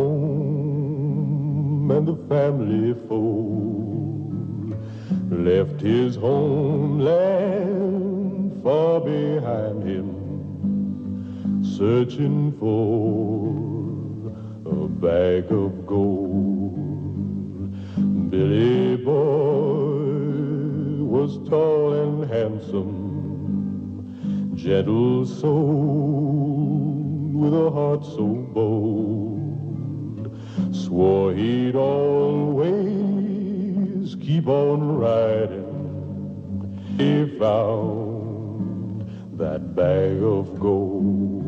home and the family fold, left his homeland far behind him, searching for a bag of gold. Billy Boy was tall and handsome, gentle souled with a heart so bold, swore he'd always keep on riding. He found that bag of gold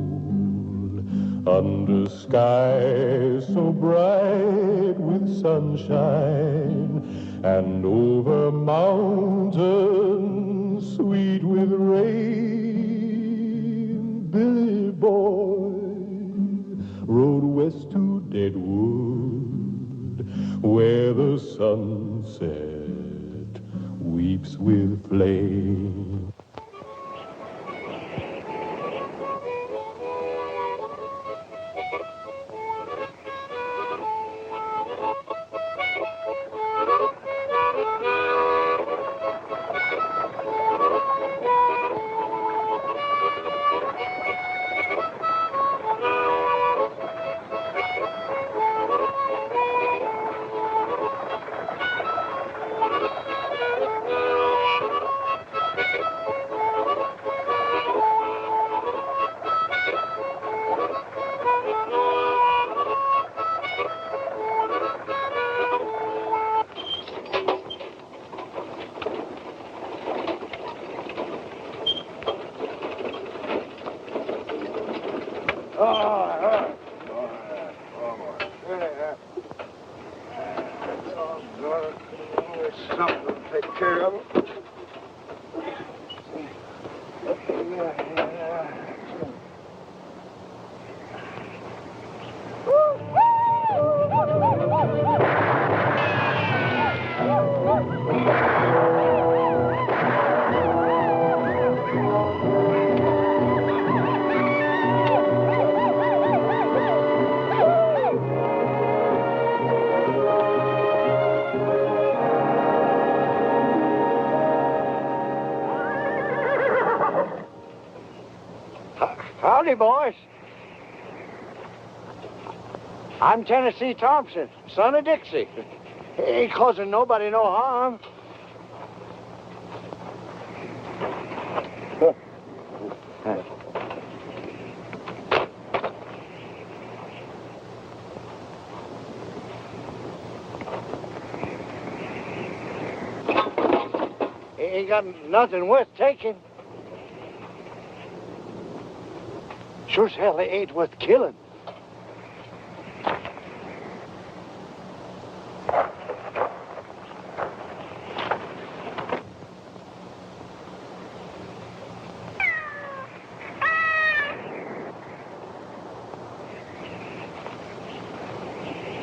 under skies so bright with sunshine, and over mountains sweet with rain. Billy Boy rode west to Deadwood, where the sunset weeps with flame. Something to take care of it. Howdy, boys. I'm Tennessee Thompson, son of Dixie. Ain't causing nobody no harm. Ain't got nothing worth taking. Sure as hell they ain't worth killing.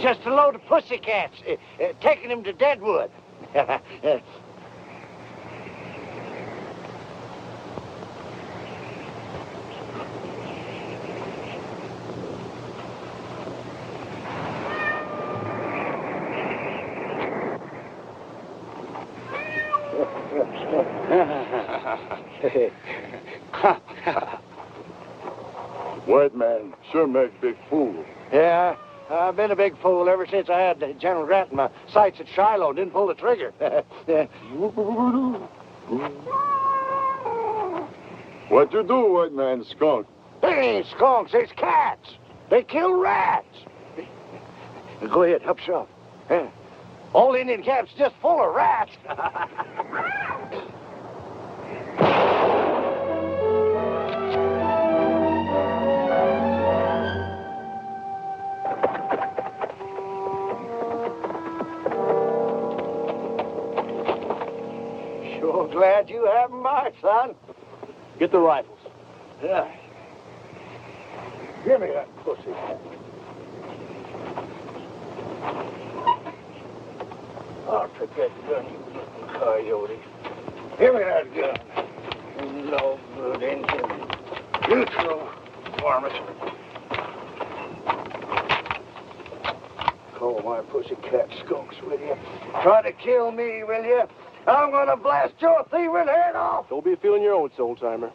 Just a load of pussycats, taking them to Deadwood. White man sure make big fool. Yeah, I've been a big fool ever since I had General Grant in my sights at Shiloh and didn't pull the trigger. What you do, white man, skunk? They ain't skunks, it's cats. They kill rats. Go ahead, help yourself. Old Indian camp's just full of rats. Sure glad you have them back, son. Get the rifles. Yeah. Give me that pussy. I'll take that gun, you little coyote. Give me that gun. No good Indian. Neutral varmint. my pussycat skunks, will you? Try to kill me, will you? I'm gonna blast your thieving head off. Don't be feeling your oats, old-timer.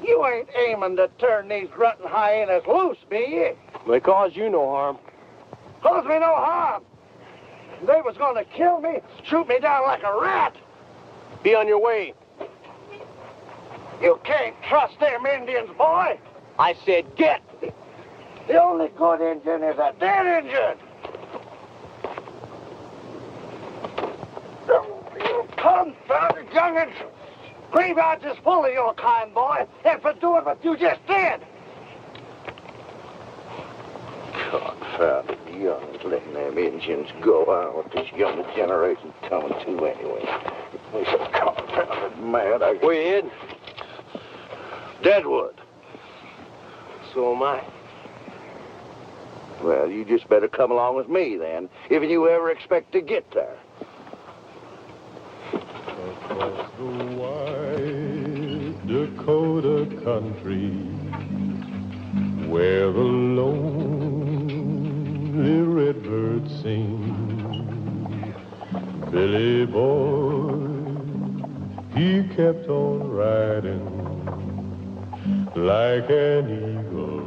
You ain't aiming to turn these grunting hyenas loose, be you? They cause you no harm. Cause me no harm. They was gonna kill me, shoot me down like a rat. Be on your way. You can't trust them Indians, boy. I said get. The only good Indian is a dead Indian. You confounded young'uns. Graveyards is full of your kind, boy, and for doing what you just did. Confounded young'uns letting them Indians go out. What this younger generation's coming to anyway. We're so confounded mad. Where you heading? Deadwood. So am I. Well, you just better come along with me, then, if you ever expect to get there. Across the wide Dakota country, where the lonely redbird sing, Billy boy, he kept on riding like an eagle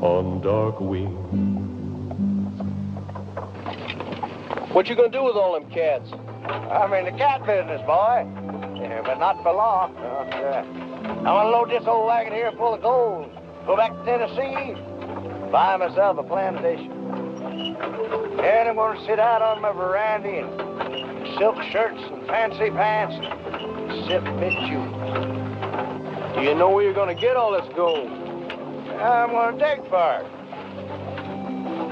on dark wings. What you gonna do with all them cats? I'm in the cat business, boy. Yeah, but not for long. I'm gonna load this old wagon here full of gold. Go back to Tennessee, buy myself a plantation. And I'm gonna sit out on my veranda in silk shirts and fancy pants and sip big juice. Do you know where you're gonna get all this gold? I'm gonna dig for it.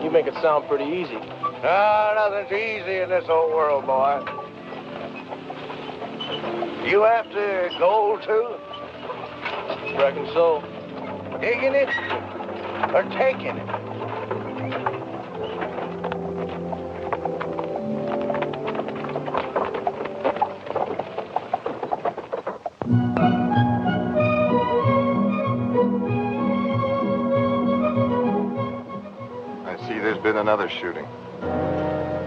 You make it sound pretty easy. Nothing's easy in this old world, boy. You after gold, too? Reckon so. Digging it or taking it? I see there's been another shooting.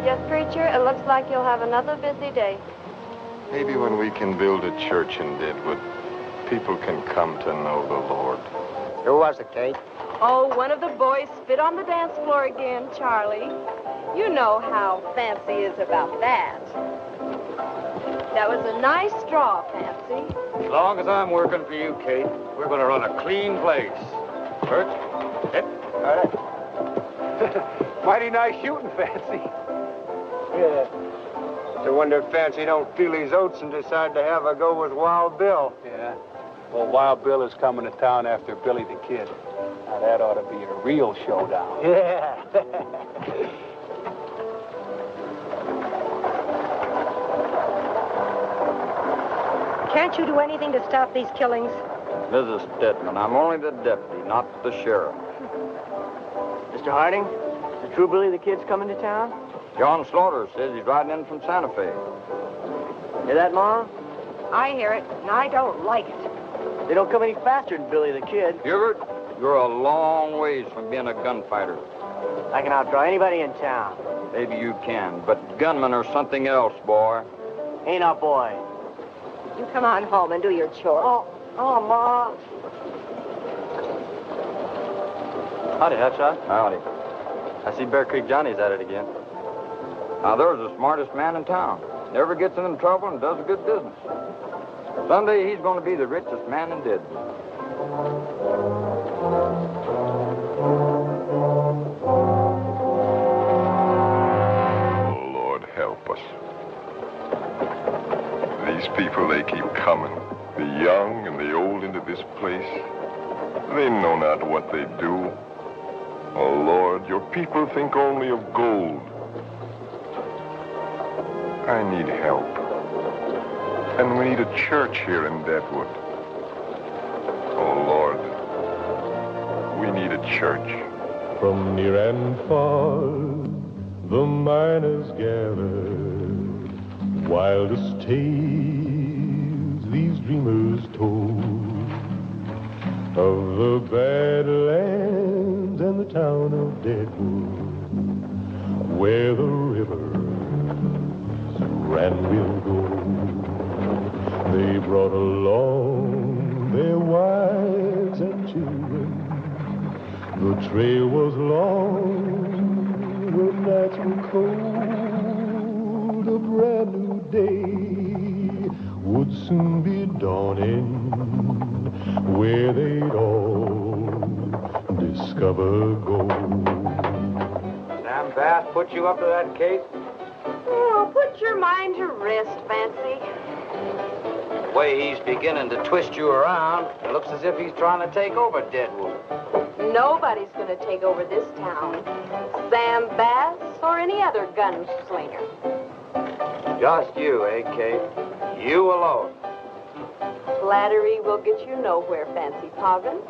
Yes, preacher, it looks like you'll have another busy day. Maybe when we can build a church in Deadwood, people can come to know the Lord. Who was it, Kate? Oh, one of the boys spit on the dance floor again, Charlie. You know how Fancy is about that. That was a nice draw, Fancy. As long as I'm working for you, Kate, we're going to run a clean place. Bert? Hit. All right. Mighty nice shooting, Fancy. Yeah. I wonder if Fancy don't feel his oats and decide to have a go with Wild Bill. Yeah. Well, Wild Bill is coming to town after Billy the Kid. Now, that ought to be a real showdown. Yeah. Can't you do anything to stop these killings? Mrs. Stedman, I'm only the deputy, not the sheriff. Mr. Harding, is the true Billy the Kid's coming to town? John Slaughter says he's riding in from Santa Fe. Hear that, Ma? I hear it, and I don't like it. They don't come any faster than Billy the Kid. Hubert, you're a long ways from being a gunfighter. I can outdraw anybody in town. Maybe you can, but gunmen are something else, boy. Ain't a boy. You come on home and do your chores. Oh, Ma. Howdy, Hutshot. Howdy. I see Bear Creek Johnny's at it again. Now, there's the smartest man in town. Never gets into trouble and does a good business. Someday he's going to be the richest man in Deadwood. Oh, Lord, help us. These people, they keep coming. The young and the old into this place. They know not what they do. Oh, Lord, your people think only of gold. I need help. And we need a church here in Deadwood. Oh, Lord, we need a church. From near and far, the miners gather. Wildest tales these dreamers told of the Badlands and the town of Deadwood, trail was long, the nights were cold. A brand new day would soon be dawning, where they'd all discover gold. Sam Bass put you up to that case? Oh, put your mind to rest, Fancy. The way he's beginning to twist you around, it looks as if he's trying to take over Deadwood. Nobody's going to take over this town. Sam Bass or any other gunslinger. Just you, eh, Kate? You alone. Flattery will get you nowhere, Fancy Poggin.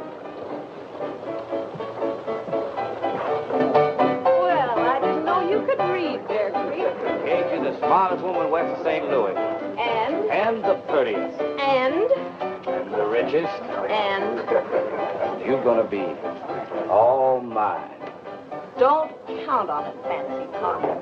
Well, I didn't know you could read, Bear Creek. Kate, you're the smartest woman west of St. Louis. And? And the prettiest. And? And the richest. And? You're gonna be all mine. Don't count on it, Fancy Poggin.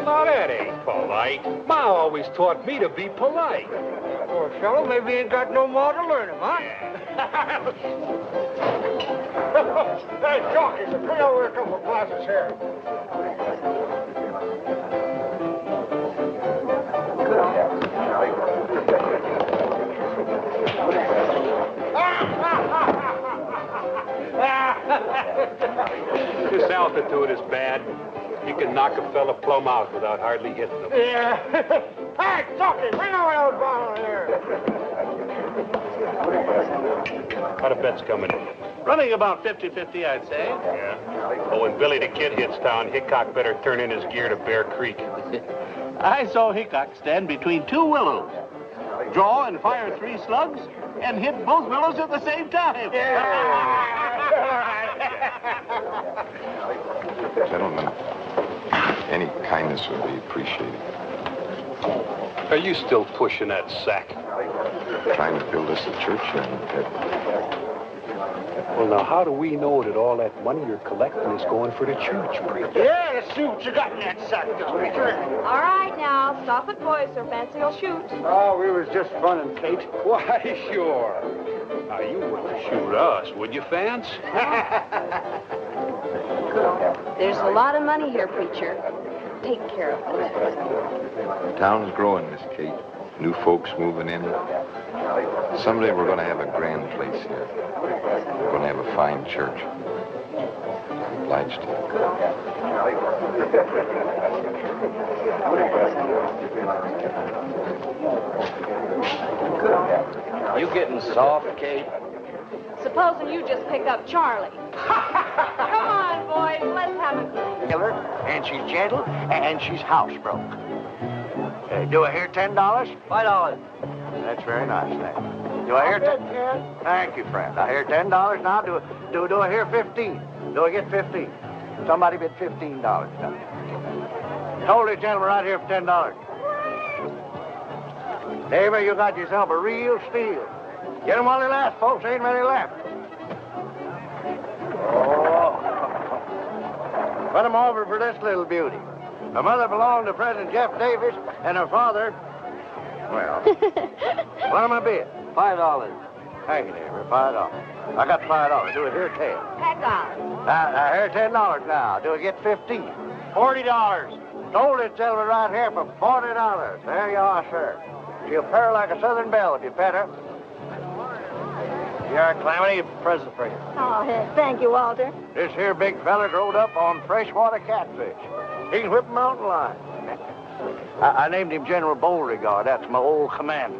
Now, that ain't polite. Ma always taught me to be polite. Poor fellow, maybe he ain't got no more to learn him, huh? Hey, Jockey, bring over a couple of glasses here. This altitude is bad. You can knock a fella plumb out without hardly hitting him. Yeah. Hey, Jockey, bring over those bottles here. How the bet's coming in? Running about 50-50, I'd say. Yeah. But when Billy the Kid hits town, Hickok better turn in his gear to Bear Creek. I saw Hickok stand between two willows, draw and fire 3 slugs, and hit both willows at the same time. Gentlemen, any kindness would be appreciated. Are you still pushing that sack? Trying to build us a church here. Well, now, how do we know that all that money you're collecting is going for the church, preacher? Yeah, let's see what you got in that sack, preacher. All right, now, stop it, boys, or Fancy will shoot. Oh, we was just funning, Kate. Why, sure. Now, you wouldn't shoot us, would you, Fance? There's a lot of money here, preacher. Take care of it. The town's growing, Miss Kate. New folks moving in. Someday we're going to have a grand place here. We're going to have a fine church. Obliged to You. You getting soft, Kate? Supposing you just pick up Charlie. Come on, boys, let's have a drink. Killer, and she's gentle, and she's housebroke. Do I hear $10? $5. That's very nice, thank you. Do I hear $10? Thank you, friend. I hear $10 now. Do I hear 15? Do I get 15? Somebody bid $15 now. Told you, gentlemen, right here for $10. David, you got yourself a real steal. Get them while they last, folks. Ain't many left. Oh. Put them over for this little beauty. Her mother belonged to President Jeff Davis, and her father, well, what am I bid? $5. Thank you, neighbor, $5. I got $5. Do it here, 10. Heck on. I hear $10 now. Do I get 15? $40. Sold it, gentlemen, right here for $40. There you are, sir. She'll purr like a southern belle if you pet her. Here, Calamity, a present for you. Oh, thank you, Walter. This here big fella growed up on freshwater catfish. He can whip a mountain lion. I named him General Beauregard. That's my old commander.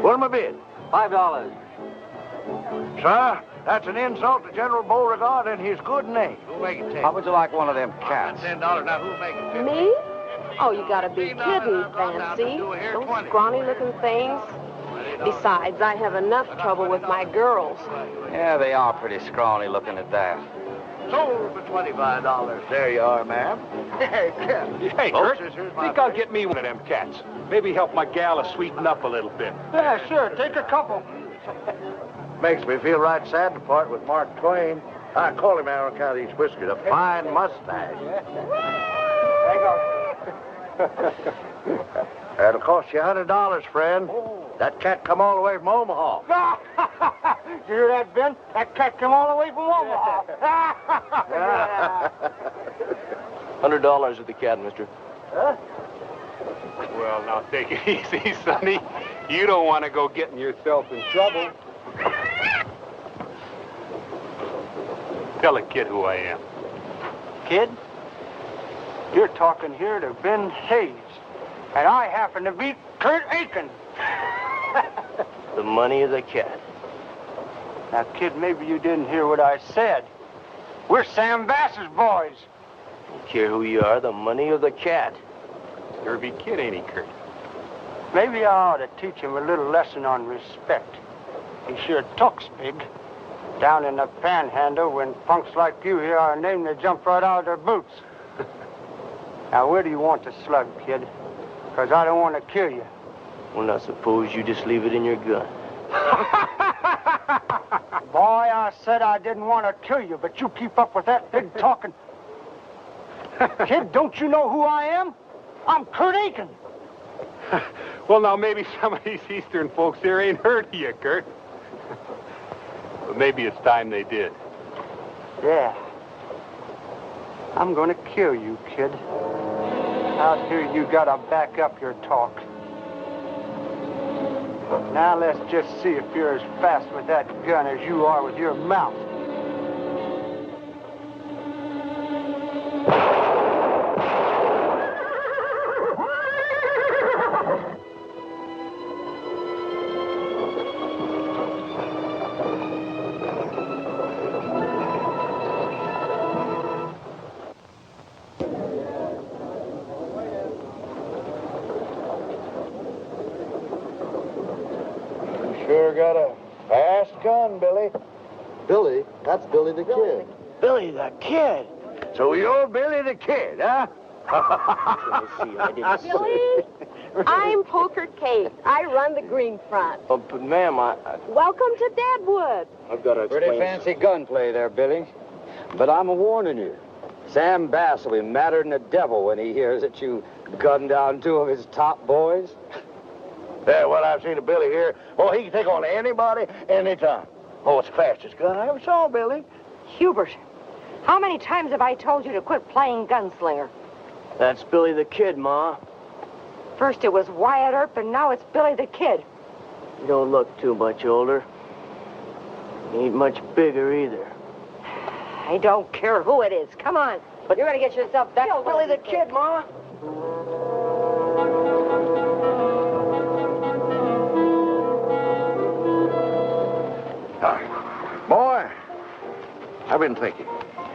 What am I bid? $5. Sir, that's an insult to General Beauregard and his good name. Who'll make it 10? How would you like one of them cats? $10. Now, who'll make it 10? Me? Oh, you gotta be kidding, Fancy. Those scrawny-looking things. Besides, I have enough trouble with my girls. Yeah, they are pretty scrawny looking at that. Sold for $25. There you are, ma'am. Hey, Kurt, think I'll get me one of them cats. Maybe help my gal to sweeten up a little bit. Yeah, sure. Take a couple. Makes me feel right sad to part with Mark Twain. I call him out on account of these whiskers. A fine mustache. That'll cost you $100, friend. That cat come all the way from Omaha. You hear that, Ben? That cat come all the way from Omaha. $100 with the cat, mister. Huh? Well, now take it easy, Sonny. You don't want to go getting yourself in trouble. Tell a kid who I am. Kid, you're talking here to Ben Hayes, and I happen to be Kurt Aiken. The money of the cat. Now, kid, maybe you didn't hear what I said. We're Sam Bass's boys. Don't care who you are, the money of the cat. Derby kid, ain't he, Kurt? Maybe I ought to teach him a little lesson on respect. He sure talks big. Down in the panhandle, when punks like you hear our name, they jump right out of their boots. Now, where do you want to slug, kid? Because I don't want to kill you. Well, now, suppose you just leave it in your gun. Boy, I said I didn't want to kill you, but you keep up with that big talking. Kid, don't you know who I am? I'm Kurt Aiken. Well, now, maybe some of these Eastern folks here ain't heard of you, Kurt. But maybe it's time they did. Yeah. I'm gonna kill you, kid. Out here, you gotta back up your talk. Now let's just see if you're as fast with that gun as you are with your mouth. Sure got a fast gun, Billy. Billy? That's Billy the Kid. Billy the Kid. So you're Billy the Kid, huh? Billy, I'm Poker Kate. I run the Green Front. Oh, but ma'am, Welcome to Deadwood. I've got to explain. Pretty fancy gunplay there, Billy. But I'm a warning you. Sam Bass will be madder than the devil when he hears that you gunned down two of his top boys. Yeah, well, I've seen a Billy here. Oh, he can take on anybody, anytime. Oh, it's the fastest gun I ever saw, Billy. Hubert, how many times have I told you to quit playing gunslinger? That's Billy the Kid, Ma. First it was Wyatt Earp, and now it's Billy the Kid. You don't look too much older. You ain't much bigger either. I don't care who it is. Come on. But you're going to get yourself back. That's Billy the Kid, Ma. Boy, I've been thinking,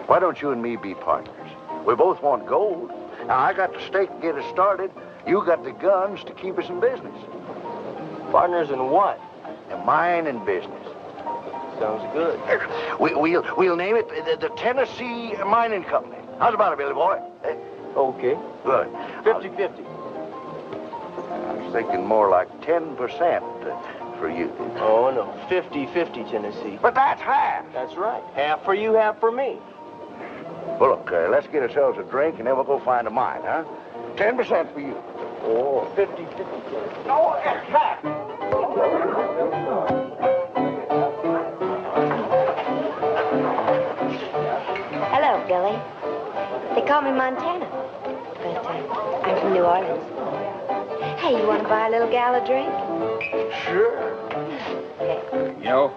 why don't you and me be partners? We both want gold. Now, I got the stake to get us started. You got the guns to keep us in business. Partners in what? The mining business. Sounds good. We'll name it the Tennessee Mining Company. How's about it, Billy boy? Okay. Good. 50-50. I was thinking more like 10% for you. Oh, no. 50-50, Tennessee. But that's half. That's right. Half for you, half for me. Well, look, let's get ourselves a drink, and then we'll go find a mine, huh? 10% for you. Oh, 50-50. No, it's half. Hello, Billy. They call me Montana, but I'm from New Orleans. Hey, you want to buy a little gal a drink? Sure. You know,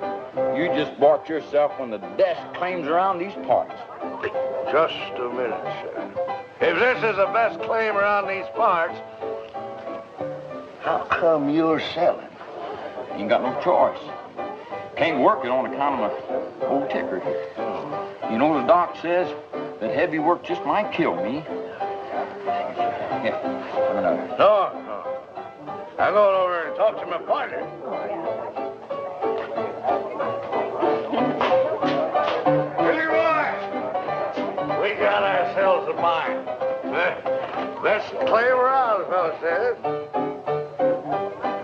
you just bought yourself one of the best claims around these parts. Just a minute, sir. If this is the best claim around these parts, how come you're selling? Ain't got no choice. Can't work it on account of my old ticker here. You know, the doc says that heavy work just might kill me. Yeah, have another. No. I'm going over and talk to my partner. Billy Roy, we got ourselves a mine. Best claim around, the fellow says.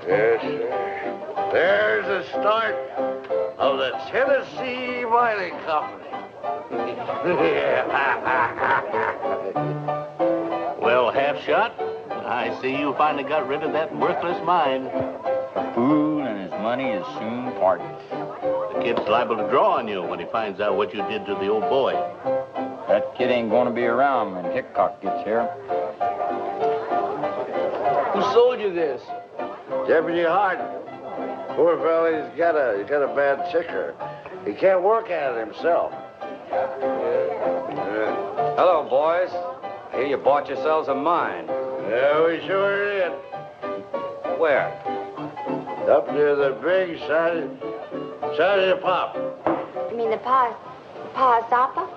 Yes, sir. There's the start of the Tennessee Mining Company. Well, half shot, I see you finally got rid of that worthless mine. A fool and his money is soon parted. The kid's liable to draw on you when he finds out what you did to the old boy. That kid ain't going to be around when Hickok gets here. Who sold you this? Deputy Hart. Poor fella, he's got a bad ticker. He can't work at it himself. Hello, boys. I hear you bought yourselves a mine. Yeah, we sure did. Where? Up near the big side of the pop. You mean the Pawsapa?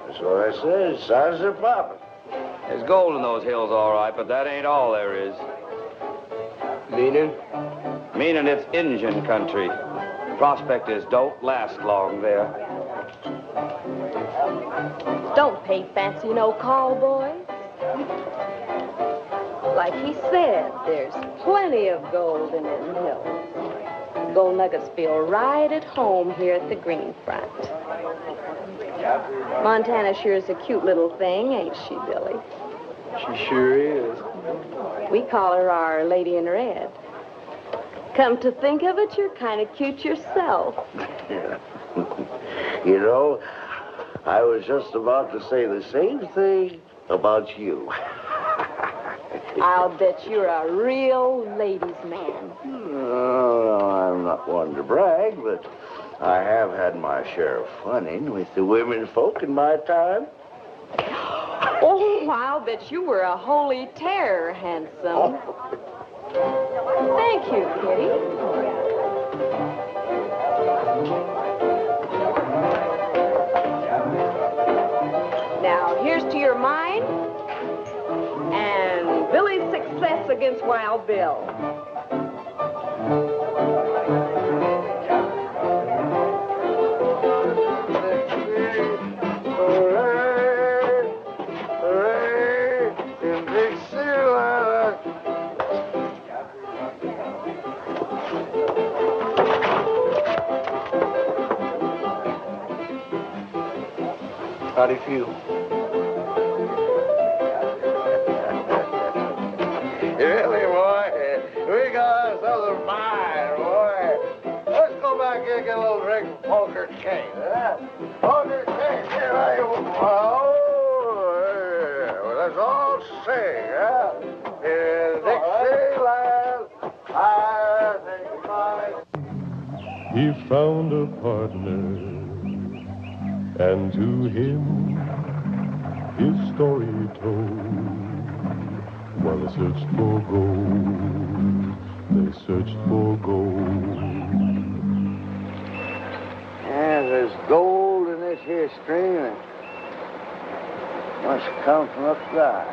That's what I said, side of the pop. There's gold in those hills, all right, but that ain't all there is. Meaning? Meaning it's Indian country. Prospectors don't last long there. Don't pay fancy no call, boys. Like he said, there's plenty of gold in them hills. Gold nuggets feel right at home here at the Green Front. Montana sure is a cute little thing, ain't she, Billy? She sure is. We call her our Lady in Red. Come to think of it, you're kind of cute yourself. You know, I was just about to say the same thing about you. I'll bet you're a real ladies' man. No, I'm not one to brag, but I have had my share of funning with the women folk in my time. Oh, I'll bet you were a holy terror, handsome. Thank you, Kitty. Now, here's to your mind and Billy's success against Wild Bill. How do you feel? Really, boy, we got ourselves a mine, boy. Let's go back here and get a little drink of poker king, huh? Poker king, here I am. Oh, yeah. Well, let's all sing, huh? In Dixieland, I think mine. He found a partner, and to him his story told. While they searched for gold, they searched for gold. Yeah, there's gold in this here stream, and must come from up there.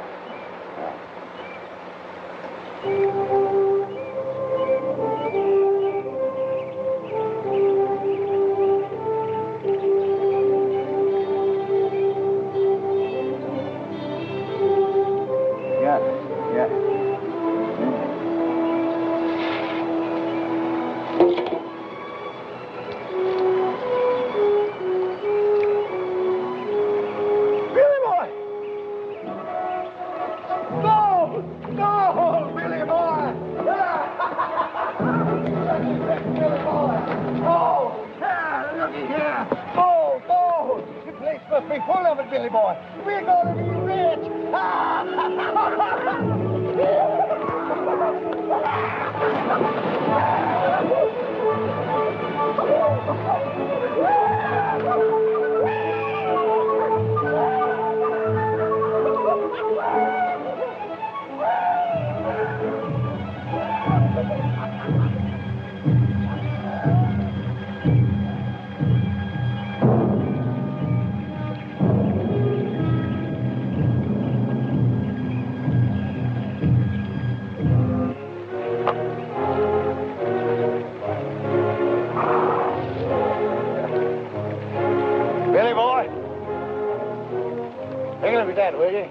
Will you?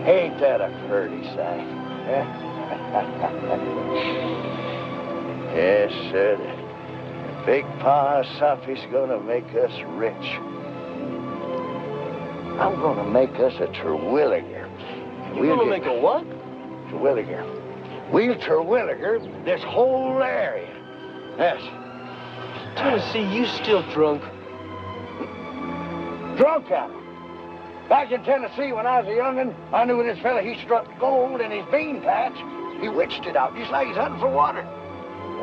Ain't that a pretty sight? Yes, sir. The big Pawsapa's gonna make us rich. I'm gonna make us a Terwilliger. You're gonna make a what? Terwilliger. We'll Terwilliger this whole area. Yes. Tennessee, you still drunk? Drunk at it. Back in Tennessee when I was a young'un, I knew this fella, he struck gold in his bean patch. He witched it out, just like he's hunting for water.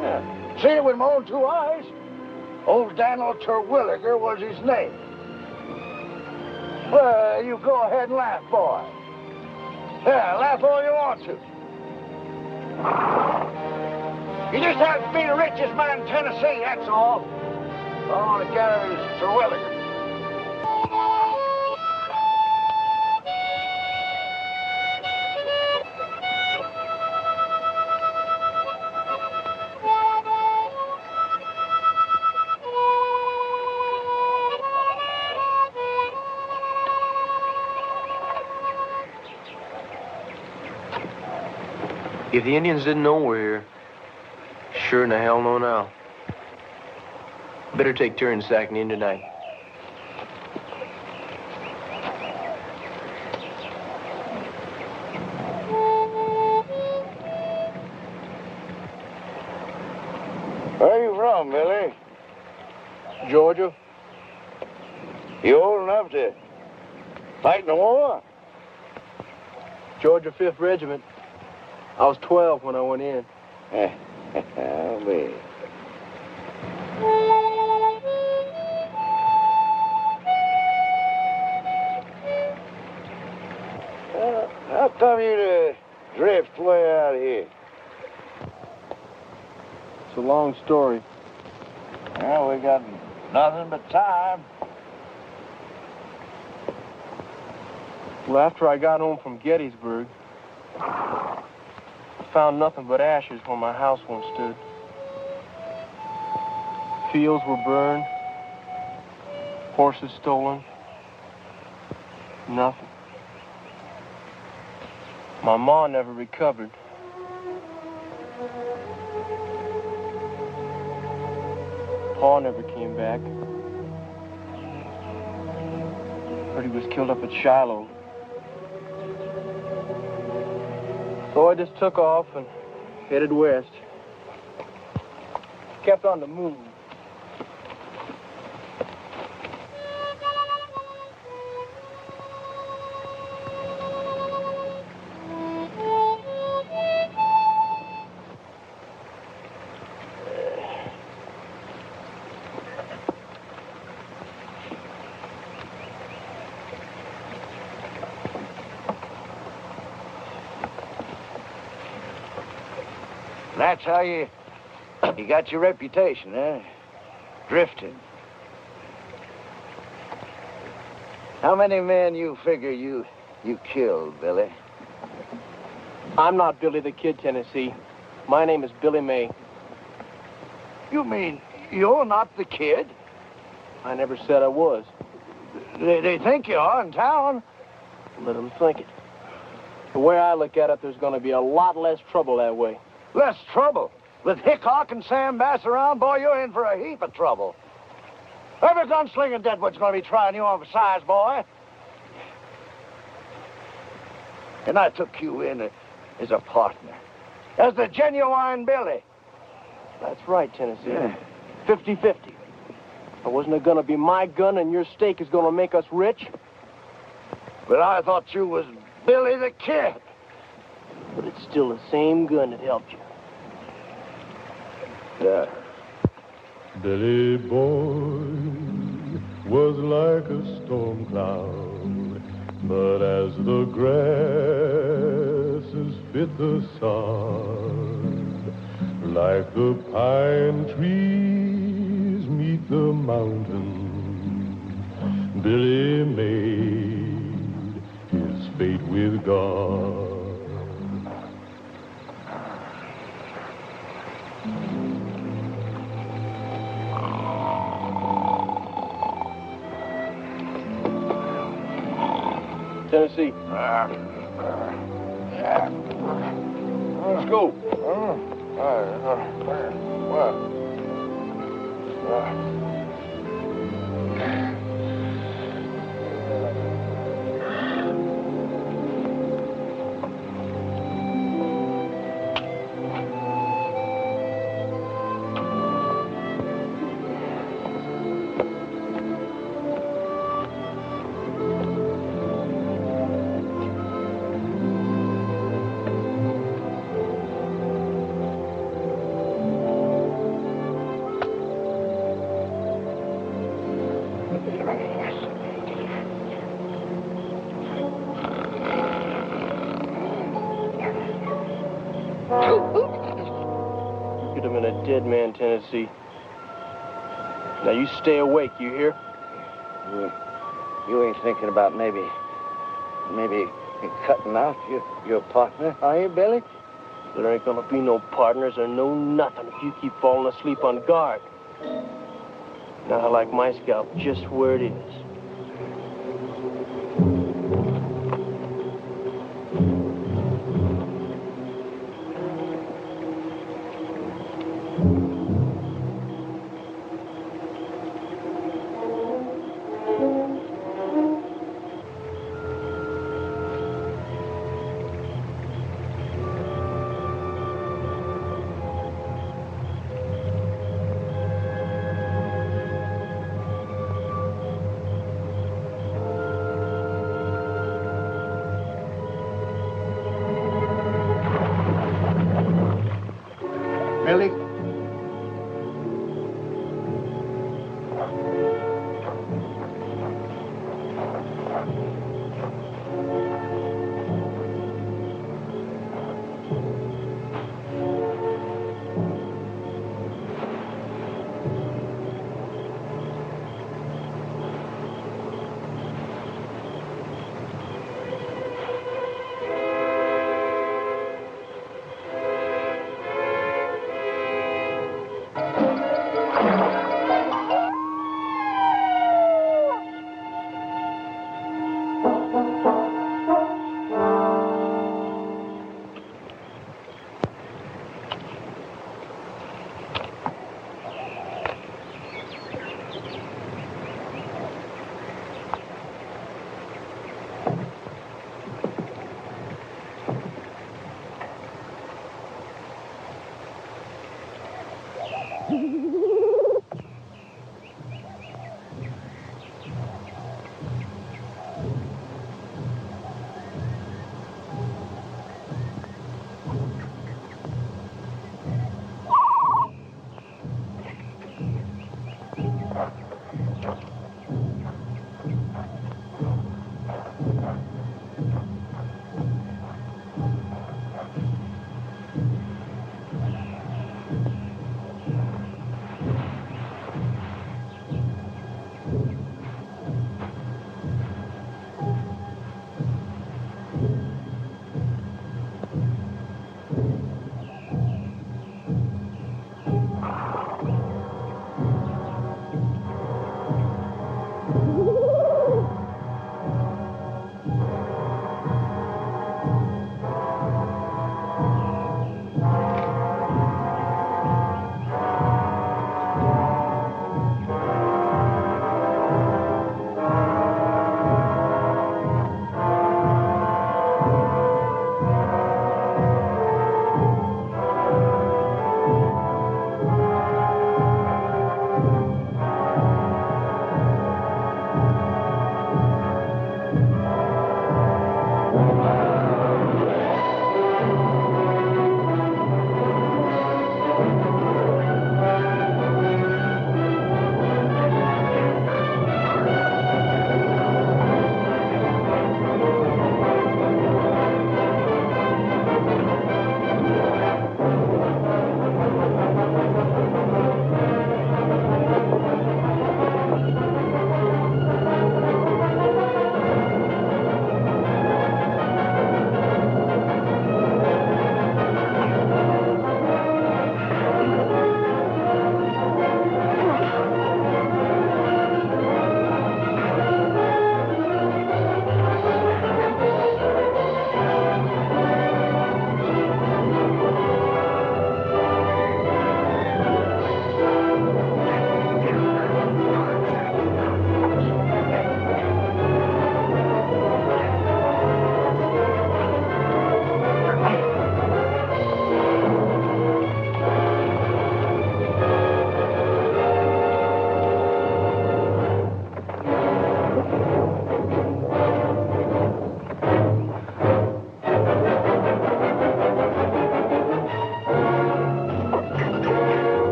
Yeah. Seen it with my own 2 eyes. Old Daniel Terwilliger was his name. Well, you go ahead and laugh, boy. Yeah, laugh all you want to. You just have to be the richest man in Tennessee, that's all. All on account of his Terwilliger. If the Indians didn't know we're here, sure in the hell know now. Better take turns sacking in tonight. Where you from, Billy? Georgia? You old enough to fight in the war? Georgia 5th Regiment. I was 12 when I went in. I'll be. How come you to drift way out here? It's a long story. Well, we got nothing but time. Well, after I got home from Gettysburg, found nothing but ashes where my house once stood. Fields were burned, horses stolen, nothing. My ma never recovered. Pa never came back. Heard he was killed up at Shiloh. So I just took off and headed west. Kept on the move. That's how you got your reputation, eh? Drifting. How many men you figure you killed, Billy? I'm not Billy the Kid, Tennessee. My name is Billy May. You mean you're not the kid? I never said I was. They think you are in town. Let them think it. The way I look at it, there's going to be a lot less trouble that way. Less trouble. With Hickok and Sam Bass around, boy, you're in for a heap of trouble. Every gunslinger in Deadwood's going to be trying you on for size, boy. And I took you in as a partner. As the genuine Billy. That's right, Tennessee. 50-50. But wasn't it going to be my gun and your stake is going to make us rich? But I thought you was Billy the Kid. But it's still the same gun that helped you. Yeah. Billy Boy was like a storm cloud, but as the grasses fit the sod, like the pine trees meet the mountain, Billy made his fate with God. Tennessee. Let's go. talking to dead man, Tennessee. Now you stay awake, you hear? You ain't thinking about maybe cutting out your partner, are you, Billy? There ain't gonna be no partners or no nothing if you keep falling asleep on guard. Now I like my scalp just where it is. Billy?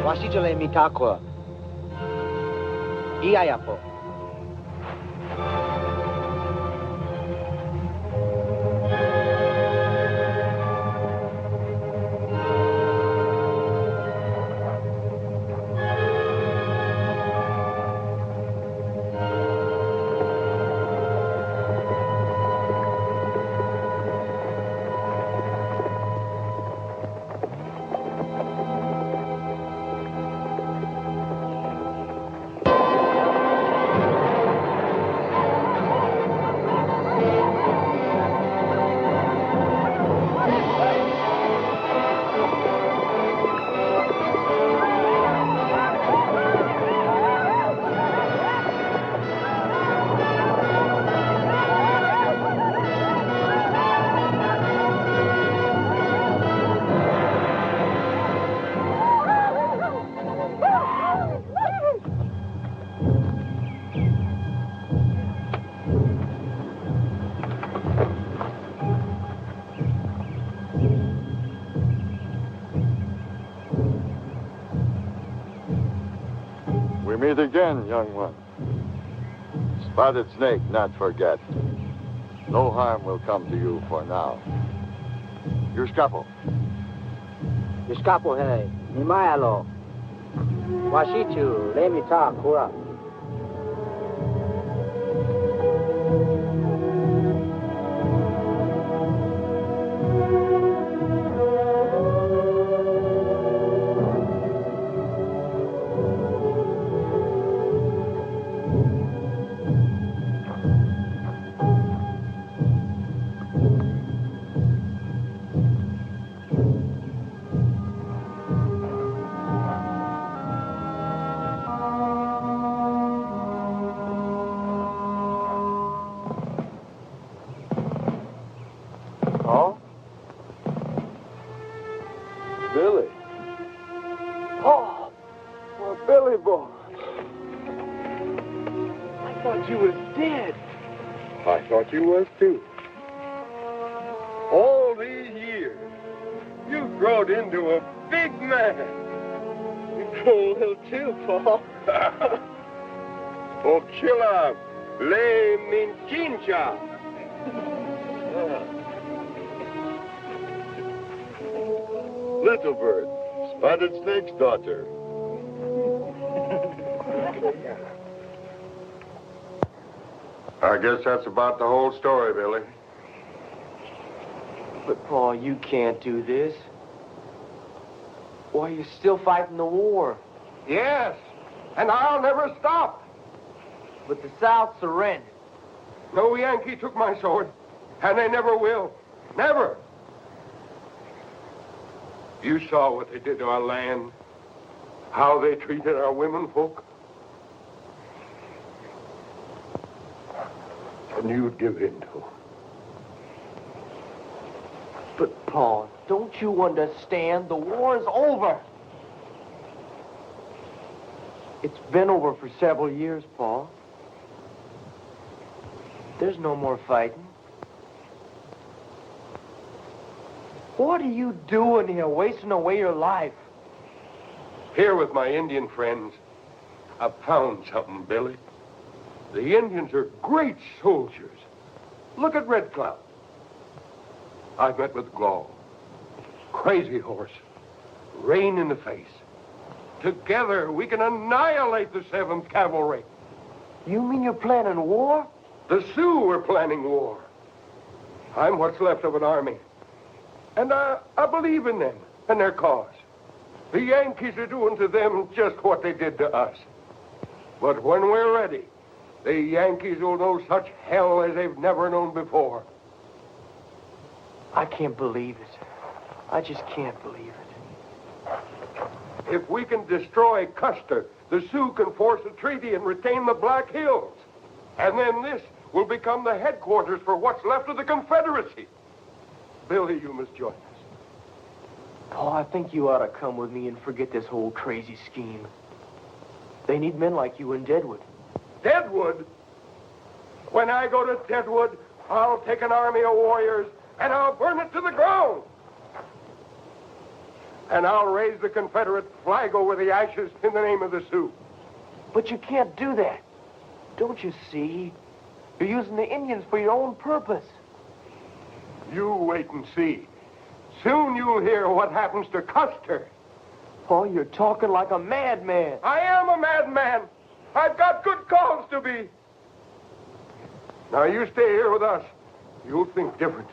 Wasijole mitakwa. Iayapo. We meet again, young one. Spotted snake, not forget. No harm will come to you for now. Your scapo. Your scapo, hey. Nimayalo. Washichu, let me talk, Kura. Billy. Oh, well, Billy boy. I thought you was dead. I thought you was too. All these years, you growed into a big man. You grow a little too, Paul. Ochila, le minchincha. Little Bird, Spotted Snake's daughter. I guess that's about the whole story, Billy. But, Paul, you can't do this. Why, you're still fighting the war. Yes, and I'll never stop. But the South surrendered. No Yankee took my sword, and they never will. Never. You saw what they did to our land, how they treated our women folk. And you'd give in to them. But, Paul, don't you understand? The war is over. It's been over for several years, Paul. There's no more fighting. What are you doing here, wasting away your life? Here with my Indian friends, I found something, Billy. The Indians are great soldiers. Look at Red Cloud. I've met with Gall. Crazy Horse. Rain in the face. Together, we can annihilate the 7th Cavalry. You mean you're planning war? The Sioux are planning war. I'm what's left of an army. And I believe in them and their cause. The Yankees are doing to them just what they did to us. But when we're ready, the Yankees will know such hell as they've never known before. I can't believe it. I just can't believe it. If we can destroy Custer, the Sioux can force a treaty and retain the Black Hills. And then this will become the headquarters for what's left of the Confederacy. Billy, you must join us. Paul, I think you ought to come with me and forget this whole crazy scheme. They need men like you in Deadwood. Deadwood? When I go to Deadwood, I'll take an army of warriors and I'll burn it to the ground. And I'll raise the Confederate flag over the ashes in the name of the Sioux. But you can't do that. Don't you see? You're using the Indians for your own purpose. You wait and see. Soon you'll hear what happens to Custer. Oh, you're talking like a madman. I am a madman. I've got good cause to be. Now you stay here with us. You'll think different.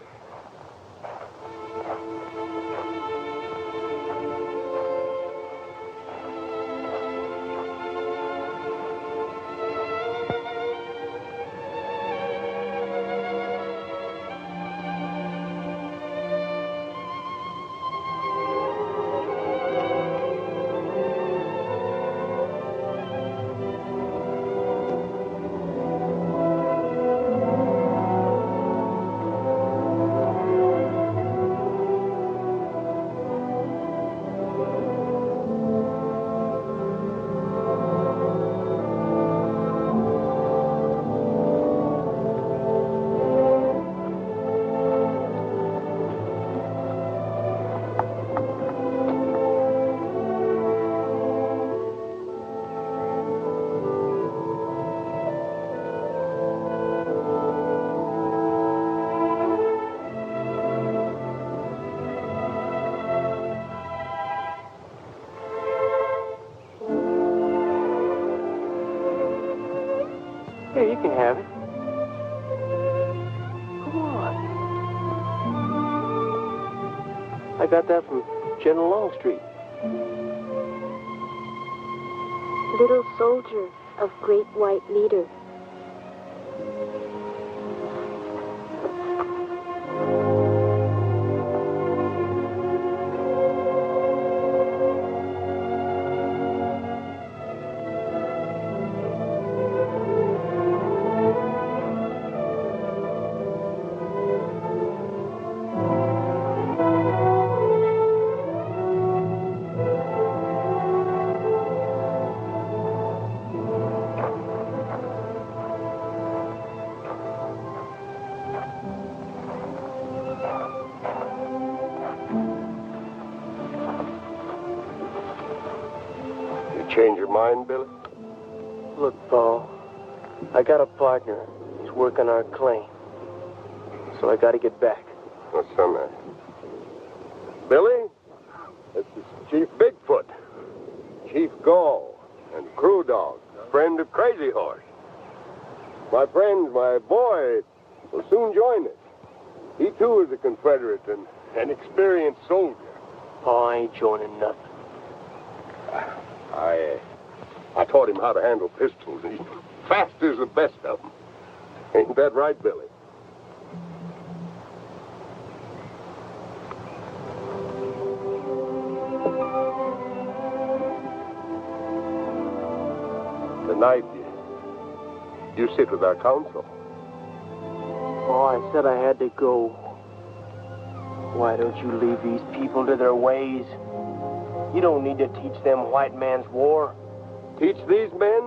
Here, you can have it. Come on. I got that from General Longstreet. Little soldier of great white leader. Change your mind, Billy? Look, Paul, I got a partner. He's working our claim. So I got to get back. What's so nice? Billy, this is Chief Bigfoot, Chief Gall, and Crew Dog, friend of Crazy Horse. My friend, my boy, will soon join us. He, too, is a Confederate and an experienced soldier. Paul, I ain't joining nothing. I taught him how to handle pistols. He's fast as the best of them. Ain't that right, Billy? Tonight, you sit with our council. Oh, I said I had to go. Why don't you leave these people to their ways? You don't need to teach them white man's war. Teach these men?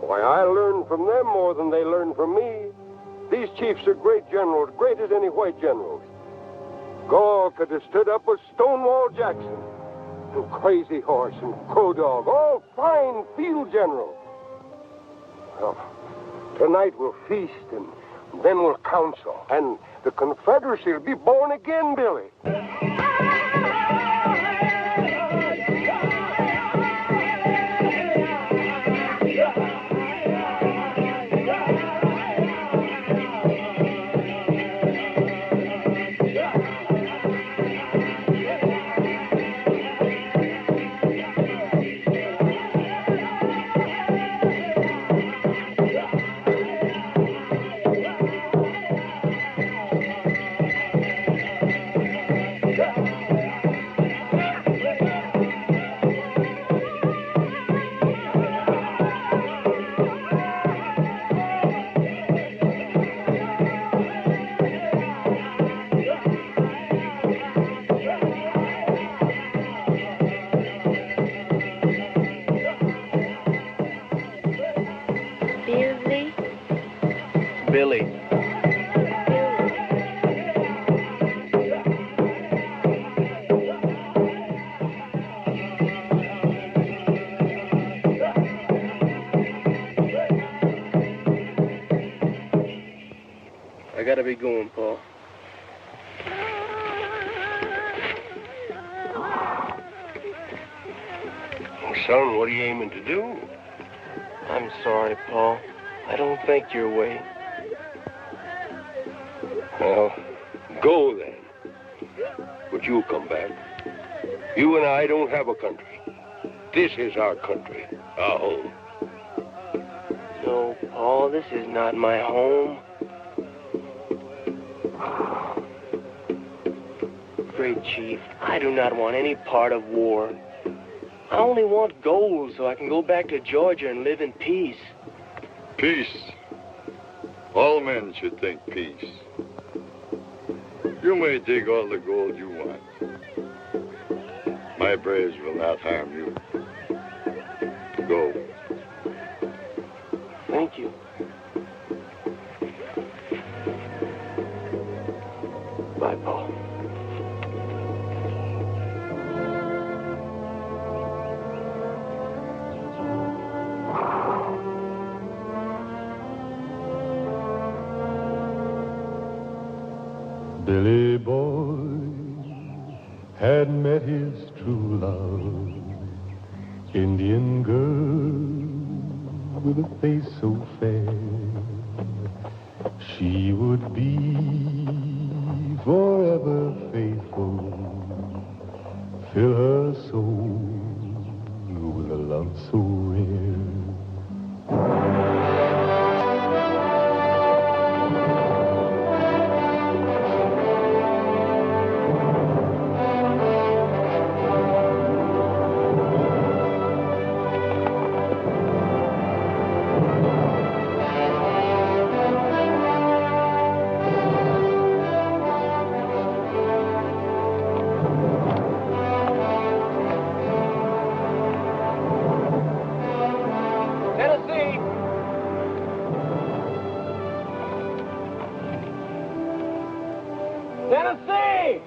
Why, I learned from them more than they learned from me. These chiefs are great generals, great as any white generals. Gall could have stood up with Stonewall Jackson, and Crazy Horse and Crow Dog, all fine field generals. Well, tonight we'll feast, and then we'll council, and the Confederacy will be born again, Billy. gotta be going, Paul. Oh, son, what are you aiming to do? I'm sorry, Paul. I don't think your way. Well, go then. But you'll come back. You and I don't have a country. This is our country, our home. No, Paul, this is not my home. Great Chief, I do not want any part of war. I only want gold so I can go back to Georgia and live in peace. Peace. All men should think peace. You may take all the gold you want. My braves will not harm you. Go. Thank you. Bye, Paul. Billy Boy had met his true love, Indian girl with a face so fair. She would be forever faithful, fill her soul with a love so rare. Tennessee!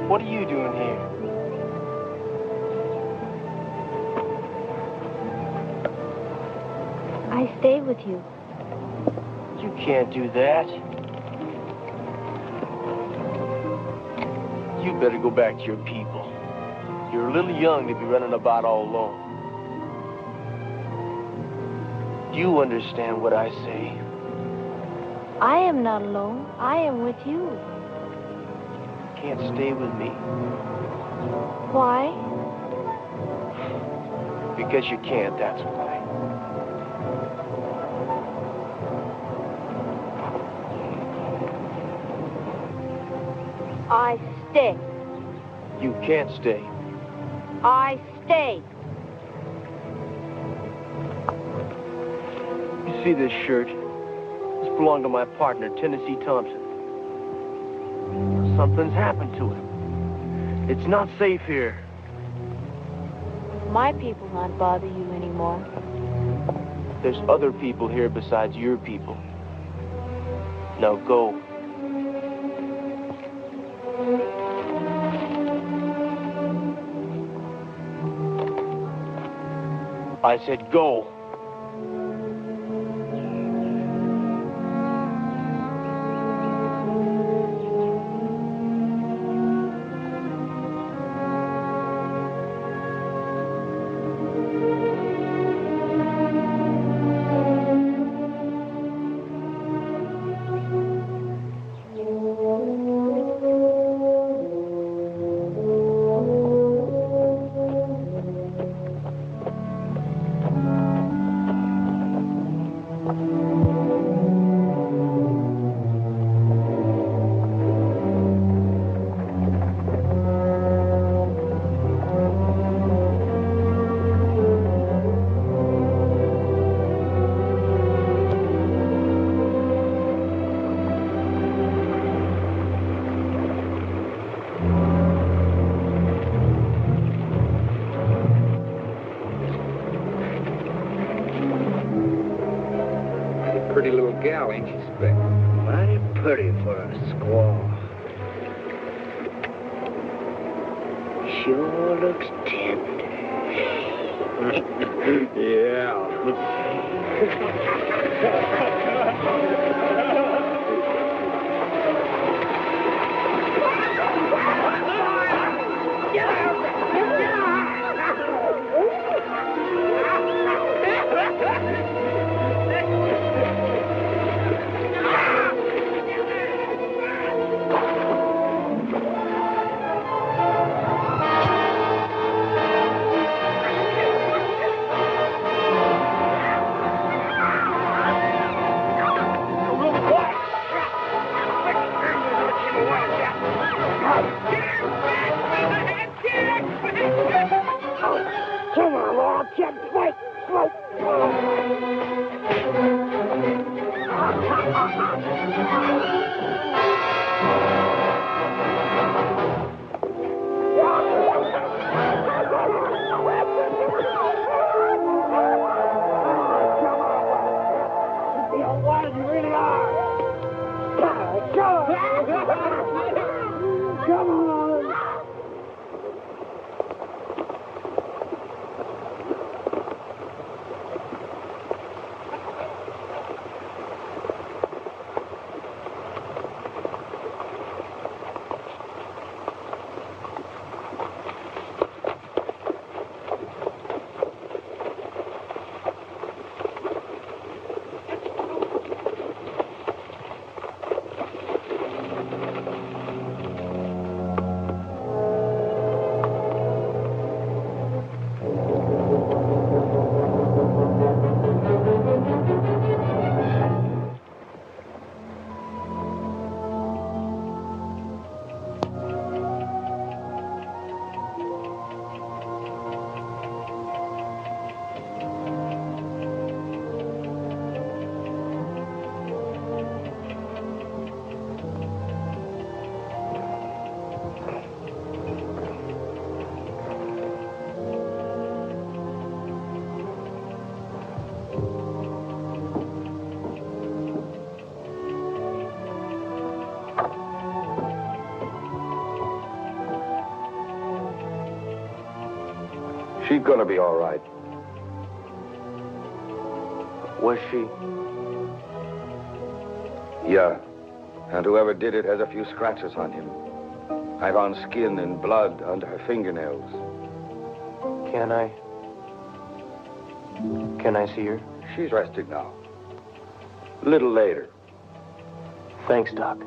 What are you doing here? I stay with you. You can't do that. You better go back to your people. You're a little young to be running about all alone. You understand what I say. I am not alone. I am with you. You can't stay with me. Why? Because you can't, that's why. I stay. You can't stay. I stay. You see this shirt? This belonged to my partner, Tennessee Thompson. Something's happened to him. It's not safe here. My people not bother you anymore. There's other people here besides your people. Now go. I said go. pretty little gal, ain't she, Speck? Mighty pretty for a squaw. Sure looks tender. Yeah. Come on, Lord, Jim, fight, fight. See how wild you really are. Come on. She's gonna be all right. Was she? Yeah. And whoever did it has a few scratches on him. I found skin and blood under her fingernails. Can I see her? She's rested now. A little later. Thanks, Doc.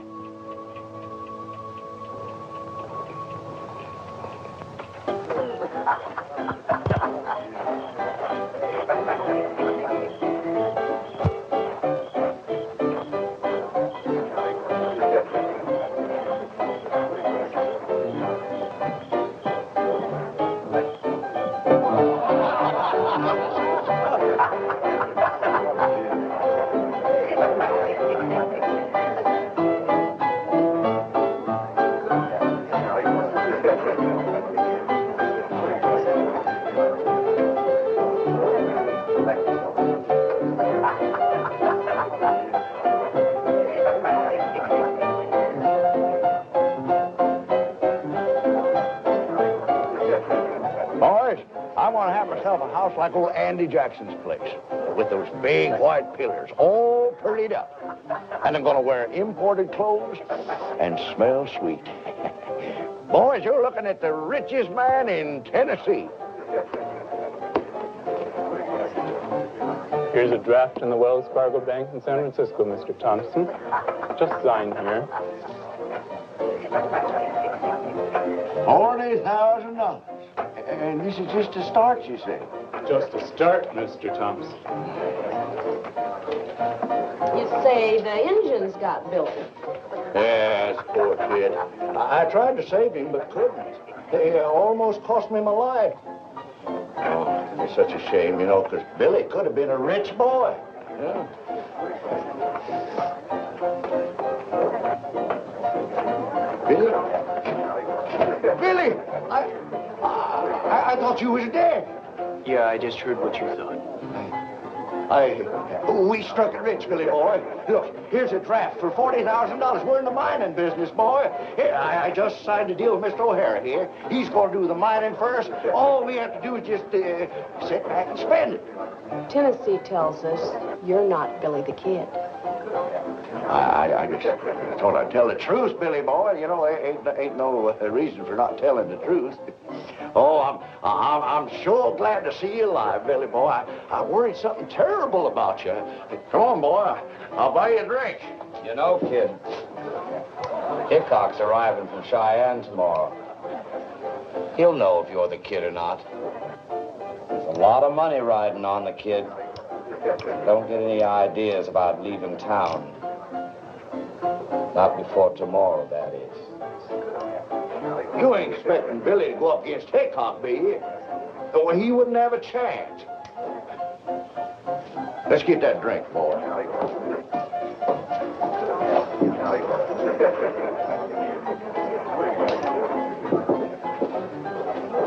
Like old Andy Jackson's place, with those big white pillars, all purlied up. And I'm gonna wear imported clothes and smell sweet. Boys, you're looking at the richest man in Tennessee. Here's a draft in the Wells Fargo Bank in San Francisco, Mr. Thompson. Just sign here. $40,000. And this is just a start, you say? Just a start, Mr. Thompson. You say the engine's got built. Yes, poor kid. I tried to save him, but couldn't. They almost cost me my life. Oh, it's such a shame, you know, because Billy could have been a rich boy. Yeah. Billy? Billy! I thought you was dead. Yeah, I just heard what you thought. We struck it rich, Billy boy. Look, here's a draft for $40,000. We're in the mining business, boy. Here, I just signed a deal with Mr. O'Hara here. He's going to do the mining first. All we have to do is just sit back and spend it. Tennessee tells us you're not Billy the Kid. I just thought I'd tell the truth, Billy boy. You know, ain't no reason for not telling the truth. Oh, I'm sure glad to see you alive, Billy boy. I worried something terrible about you. Come on, boy. I'll buy you a drink. You know, kid, Hickok's arriving from Cheyenne tomorrow. He'll know if you're the kid or not. There's a lot of money riding on the kid. Don't get any ideas about leaving town. Not before tomorrow, that is. You ain't expecting Billy to go up against Hickok, be you? Well, he wouldn't have a chance. Let's get that drink, boy.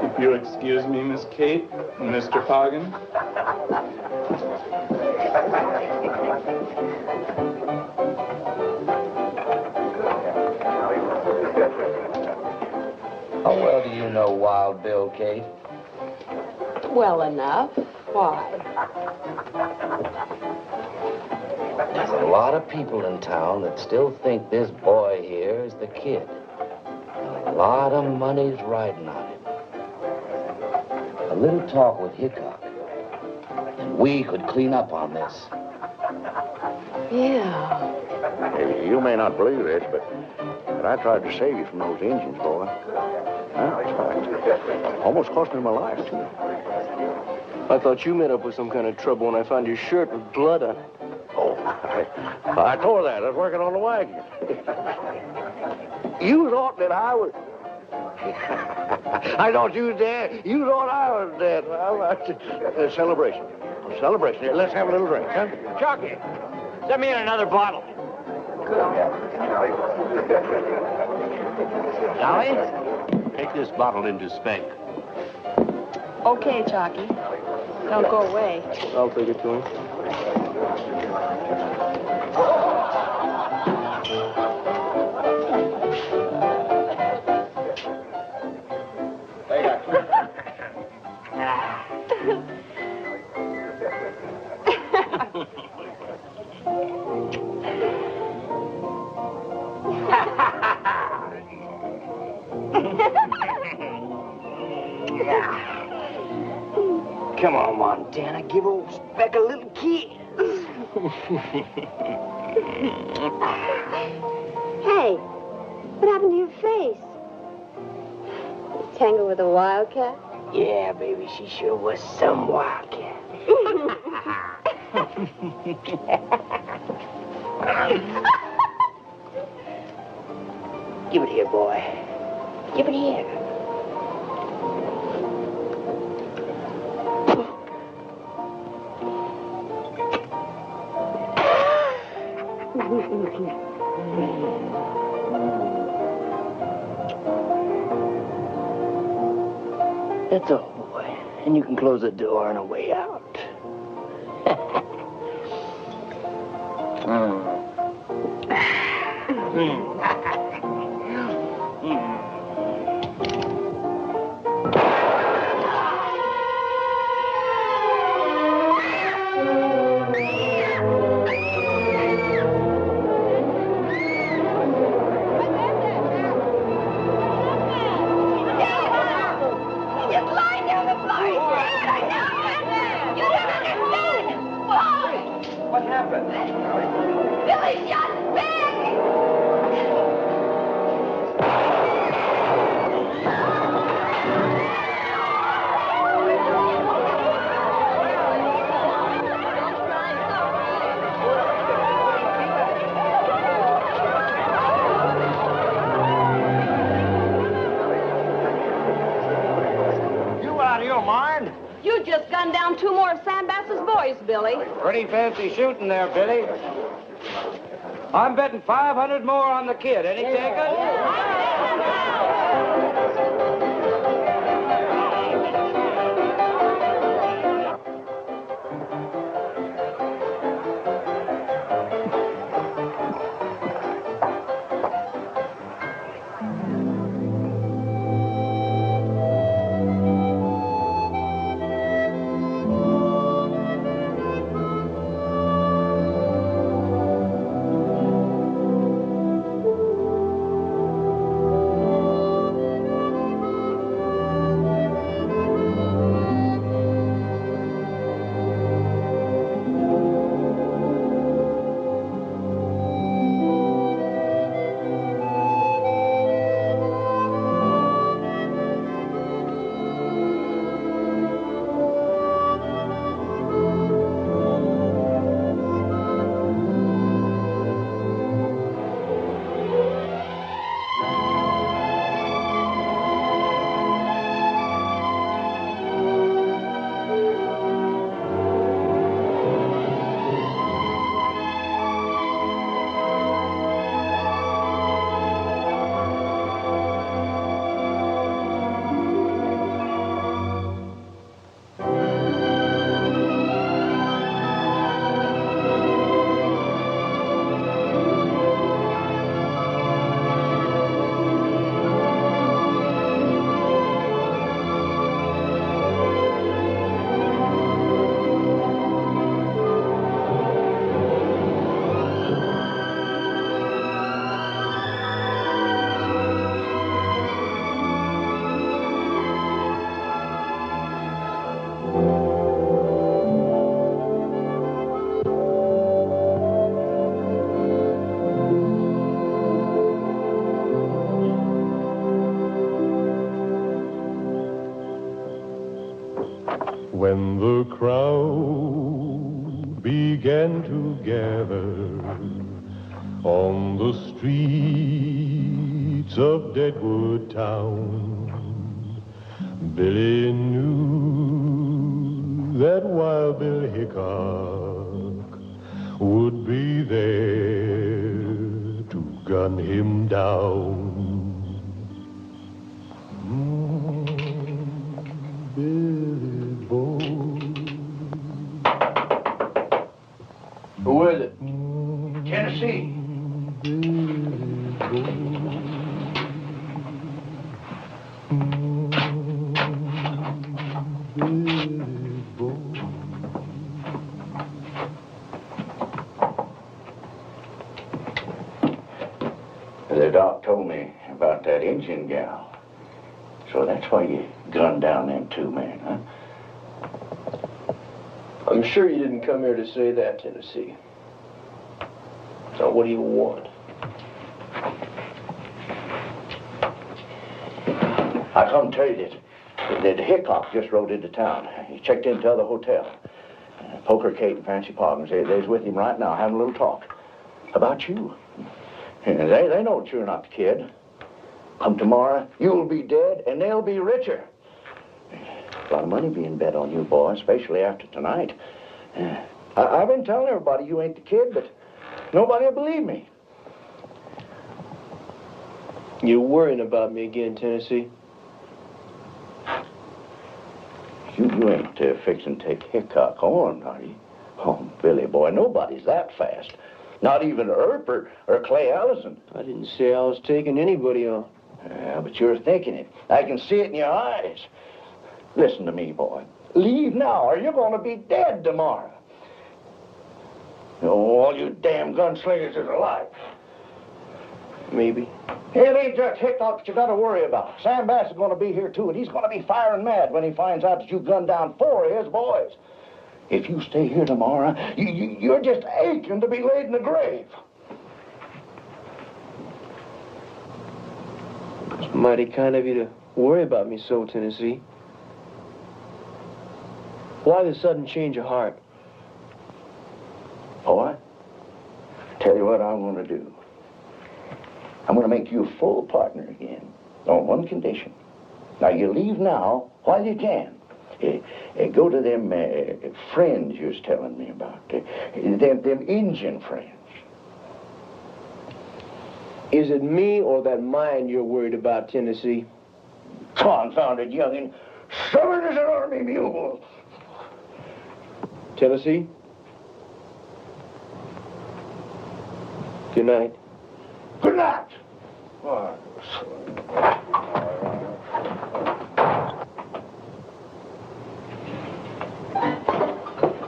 If you'll excuse me, Miss Kate and Mr. Poggin. How well do you know Wild Bill, Kate? Well enough. Why? There's a lot of people in town that still think this boy here is the kid. And a lot of money's riding on it. A little talk with Hickok, and we could clean up on this. Yeah. Hey, you may not believe this, but I tried to save you from those Indians, boy. Almost cost me my life, too. I thought you met up with some kind of trouble when I found your shirt with blood on it. Oh, I tore that. I was working on the wagon. You thought that I was... I thought you was dead. You thought I was dead. Well, celebration. Celebration. Here, let's have a little drink, huh? Chucky, send me in another bottle. Dolly, take this bottle into Spank. Okay, Chalky. Don't go away. I'll take it to him. Come on, Montana, give old Speck a little kiss. Hey, what happened to your face? Tangled with a wildcat? Yeah, baby, she sure was some wildcat. Give it here, boy. Give it here. That's all, boy. And you can close the door on the way out. You just gunned down 2 more of Sam Bass's boys, Billy. Pretty fancy shooting there, Billy. I'm betting 500 more on the kid. Any takers? began to gather on the streets of Deadwood town. Billy knew that while Bill Hickok would be there to gun him down. Billy boy. Who is it? Tennessee. The doc told me about that Indian gal. So that's why you gunned down them two men, huh? I'm sure you didn't come here to say that, Tennessee. Now, what do you want? I come tell you that Hickok just rode into town. He checked into the other hotel. Poker Kate and Fancy Poggins, they's with him right now having a little talk about you. And they know that you're not the kid. Come tomorrow, you'll be dead, and they'll be richer. A lot of money being bet on you, boy, especially after tonight. I've been telling everybody you ain't the kid, but nobody will believe me. You're worrying about me again, Tennessee. You ain't fixing to take Hickok on, are you? Oh, Billy, boy, nobody's that fast. Not even Earp or Clay Allison. I didn't say I was taking anybody on. Yeah, but you're thinking it. I can see it in your eyes. Listen to me, boy. Leave now, or you're going to be dead tomorrow. Oh, all you damn gunslingers is alive. Maybe. It ain't just Hickok that you got to worry about. Sam Bass is going to be here, too, and he's going to be firing mad when he finds out that you gunned down 4 of his boys. If you stay here tomorrow, you're just aching to be laid in the grave. It's mighty kind of you to worry about me so, Tennessee. Why the sudden change of heart? Boy, tell you what I'm going to do. I'm going to make you a full partner again, on one condition. Now, you leave now while you can. Go to them friends you was telling me about. Them Indian friends. Is it me or that mine you're worried about, Tennessee? Confounded youngin'. Stubborn as an army mule. Tennessee? Good night. Good night.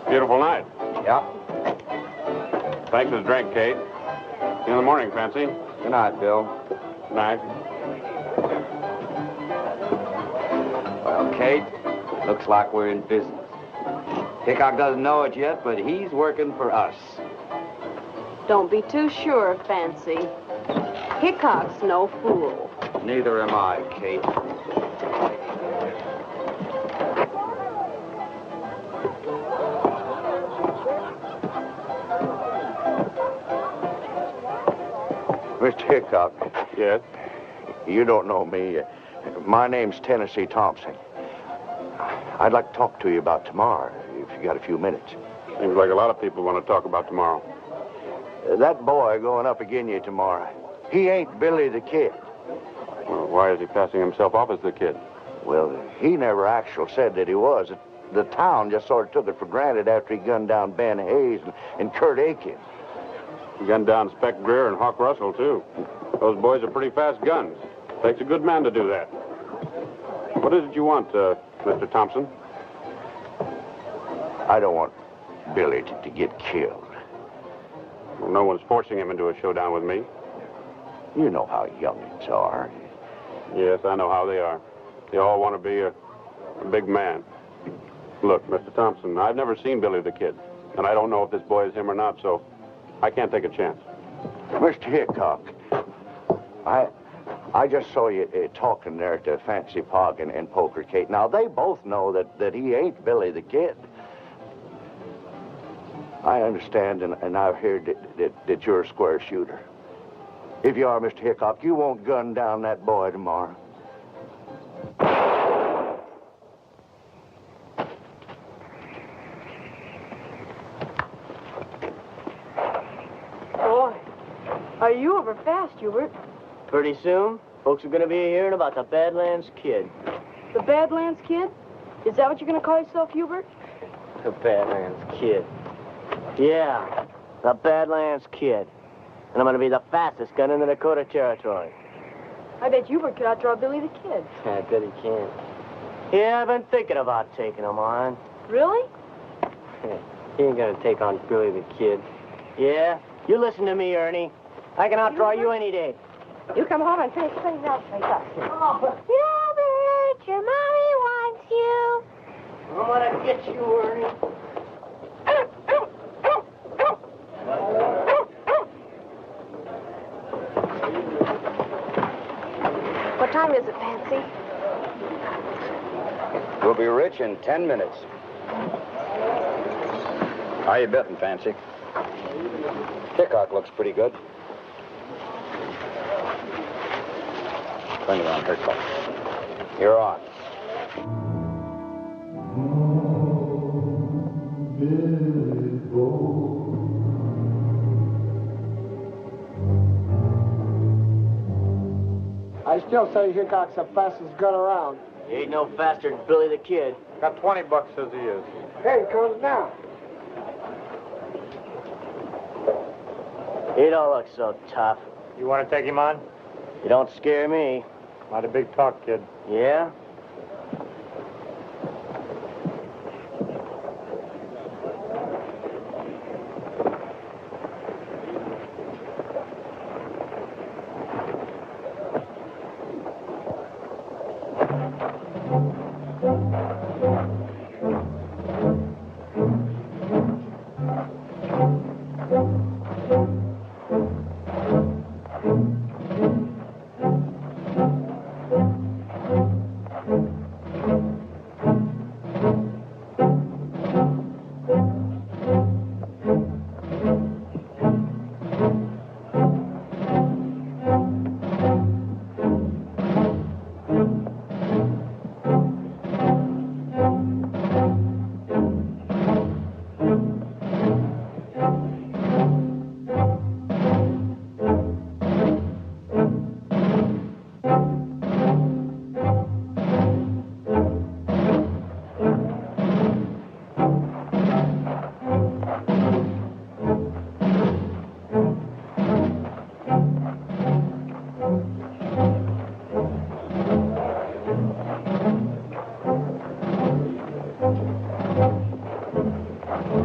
Beautiful night. Yeah. Thanks for the drink, Kate. See you in the morning, Fancy. Good night, Bill. Good night. Well, Kate, looks like we're in business. Hickok doesn't know it yet, but he's working for us. Don't be too sure, Fancy. Hickok's no fool. Neither am I, Kate. Mr. Hickok. Yes? You don't know me. My name's Tennessee Thompson. I'd like to talk to you about tomorrow, if you got a few minutes. Seems like a lot of people want to talk about tomorrow. That boy going up again you tomorrow, he ain't Billy the Kid. Well, why is he passing himself off as the kid? Well, he never actually said that he was. The town just sort of took it for granted after he gunned down Ben Hayes and Kurt Aiken. He gunned down Spec Greer and Hawk Russell, too. Those boys are pretty fast guns. Takes a good man to do that. What is it you want, Mr. Thompson? I don't want Billy to get killed. Well, no one's forcing him into a showdown with me. You know how youngins are. Yes, I know how they are. They all want to be a big man. Look, Mr. Thompson, I've never seen Billy the Kid, and I don't know if this boy is him or not, so I can't take a chance. Mr. Hickok, I just saw you talking there to Fancy Pog and Poker Kate. Now, they both know that he ain't Billy the Kid. I understand, and I've heard that you're a square shooter. If you are, Mr. Hickok, you won't gun down that boy tomorrow. Boy, are you over fast, Hubert? Pretty soon, folks are going to be hearing about the Badlands Kid. The Badlands Kid? Is that what you're going to call yourself, Hubert? The Badlands Kid. Yeah, the Badlands Kid. And I'm going to be the fastest gun in the Dakota Territory. I bet Hubert could outdraw Billy the Kid. I bet he can. Yeah, I've been thinking about taking him on. Really? He ain't going to take on Billy the Kid. Yeah? You listen to me, Ernie. I can outdraw you any day. You come home and finish cleaning up. Oh. Hubert, your mommy wants you. I'm going to get you, Ernie. What time is it, Fancy? We'll be rich in 10 minutes. How you betting, Fancy? Hickok looks pretty good. 20 on Hickok. You're on. I still say Hickok's the fastest gun around. He ain't no faster than Billy the Kid. Got 20 bucks as he is. Here he comes now. He don't look so tough. You want to take him on? You don't scare me. Not a big talk, kid. Yeah?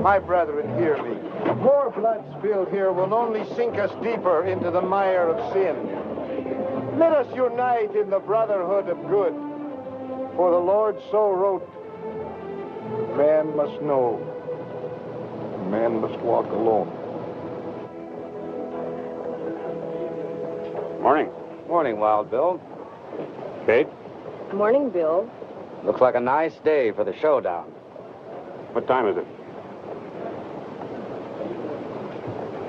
My brethren, hear me. More blood spilled here will only sink us deeper into the mire of sin. Let us unite in the brotherhood of good. For the Lord so wrote, man must know, man must walk alone. Morning. Morning, Wild Bill. Kate? Morning, Bill. Looks like a nice day for the showdown. What time is it?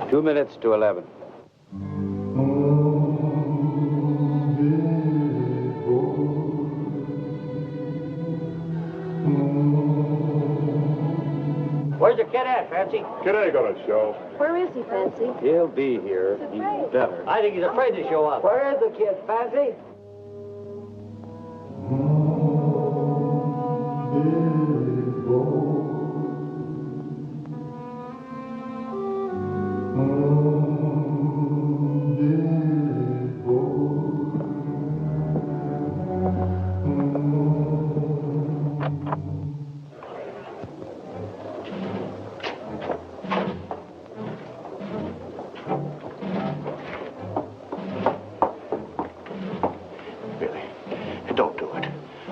2 minutes to 11. Where's the kid at, Fancy? Kid ain't gonna show. Where is he, Fancy? He'll be here. He's better. I think he's afraid to show up. Where is the kid, Fancy? Don't do it.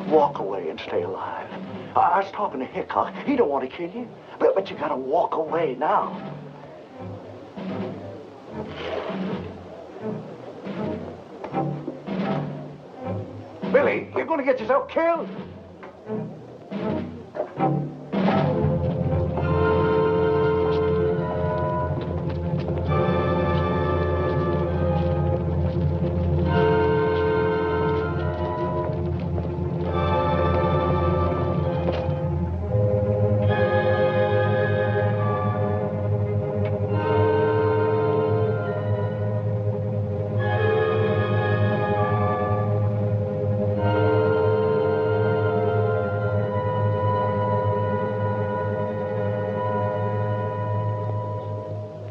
Walk away and stay alive. I was talking to Hickok. He don't want to kill you. But you gotta walk away now. Billy, you're gonna get yourself killed.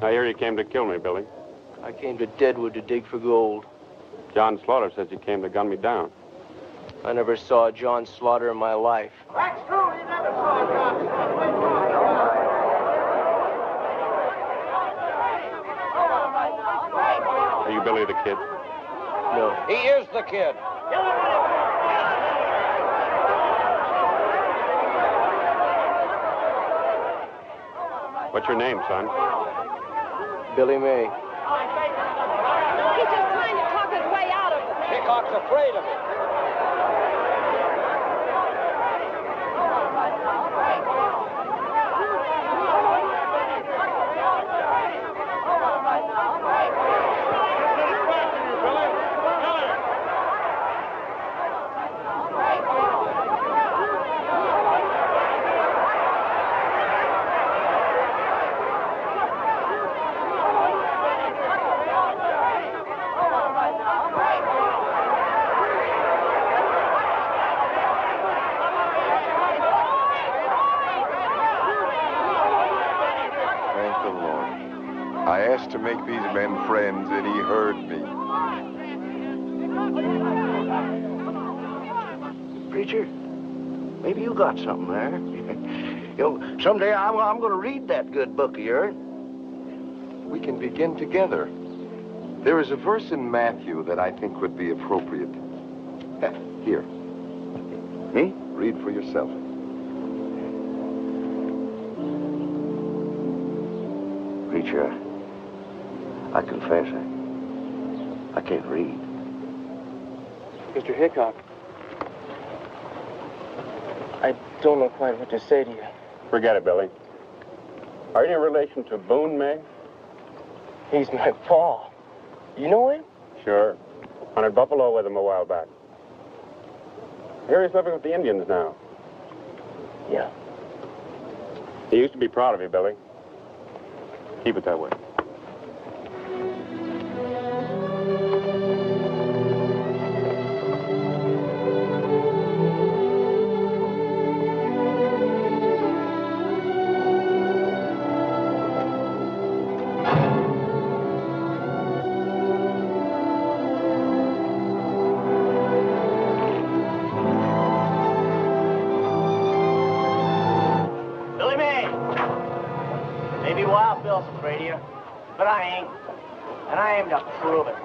I hear you came to kill me, Billy. I came to Deadwood to dig for gold. John Slaughter says you came to gun me down. I never saw John Slaughter in my life. That's true. He never saw John. Are you Billy the Kid? No. He is the kid. What's your name, son? Billy May. He's just trying to talk his way out of it. Hickok's afraid of it. Thank the Lord. I asked to make these men friends, and he heard me. Preacher, maybe you got something there. Someday I'm going to read that good book of yours. We can begin together. There is a verse in Matthew that I think would be appropriate. Here. Me? Read for yourself. Preacher, I confess I can't read. Mr. Hickok, I don't know quite what to say to you. Forget it, Billy. Are you in relation to Boone, May? He's my pa. You know him? Sure. Hunted buffalo with him a while back. Here he's living with the Indians now. Yeah. He used to be proud of you, Billy. Keep it that way. Billy May. Maybe Wild Bill's afraid of you, but I ain't. And I aim to prove it.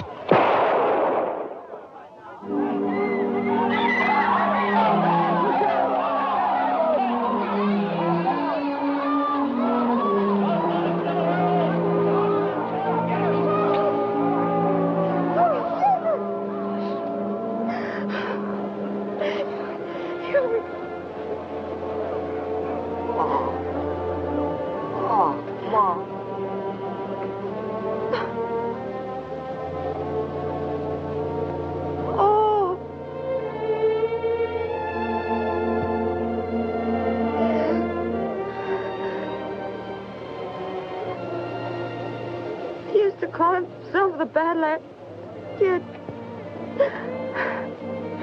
He used to call himself the Badlands Kid.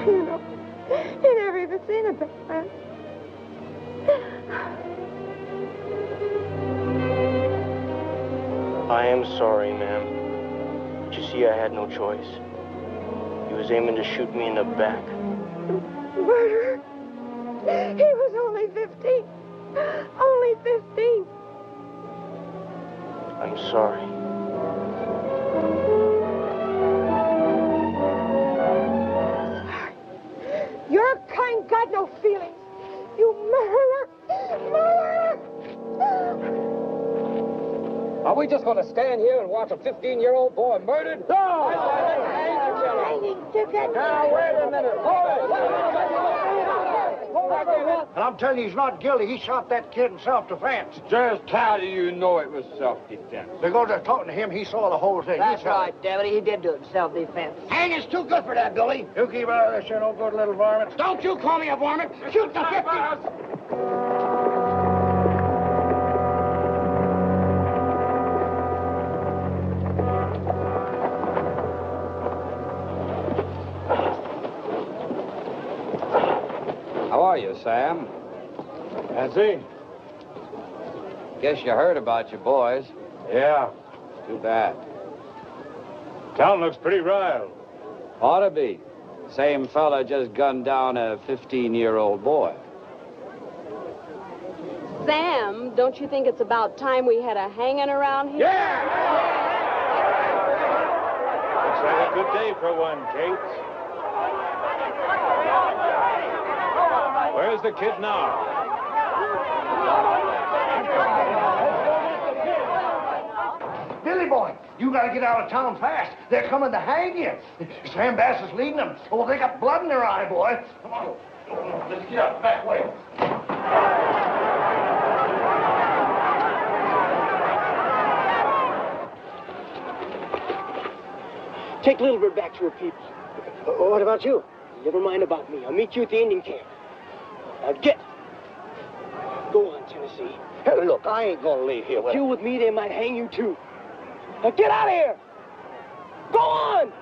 You know, he never even seen a Badlands. I am sorry, ma'am. But you see, I had no choice. He was aiming to shoot me in the back. Murder? He was only 15. Only 15. I'm sorry. Your kind got no feelings. You murderer! Murderer! Are we just going to stand here and watch a 15-year-old boy murdered? No! Now, wait a minute. And I'm telling you, he's not guilty. He shot that kid in self-defense. Just how do you know it was self-defense? Because they're talking to him, he saw the whole thing. That's right, Deputy. He did do it in self-defense. Hang is too good for that, Billy. You keep out of this, you no good little varmint. Don't you call me a varmint. Shoot the 50. How are you, Sam? That's he. Guess you heard about your boys. Yeah, Too bad. Town looks pretty riled. Ought to be. Same fella just gunned down a 15-year-old boy. Sam, don't you think it's about time we had a hanging around here? Yeah! Looks like a good day for one, Kate. Where's the kid now? Billy boy, you gotta get out of town fast. They're coming to hang you. Sam Bass is leading them. Oh, they got blood in their eye, boy. Come on. Let's get out the back way. Take Little Bird back to her people. What about you? Never mind about me. I'll meet you at the Indian camp. Now get. Go on, Tennessee. Hey, look, I ain't gonna leave here with You with me, they might hang you too. Now get out of here! Go on!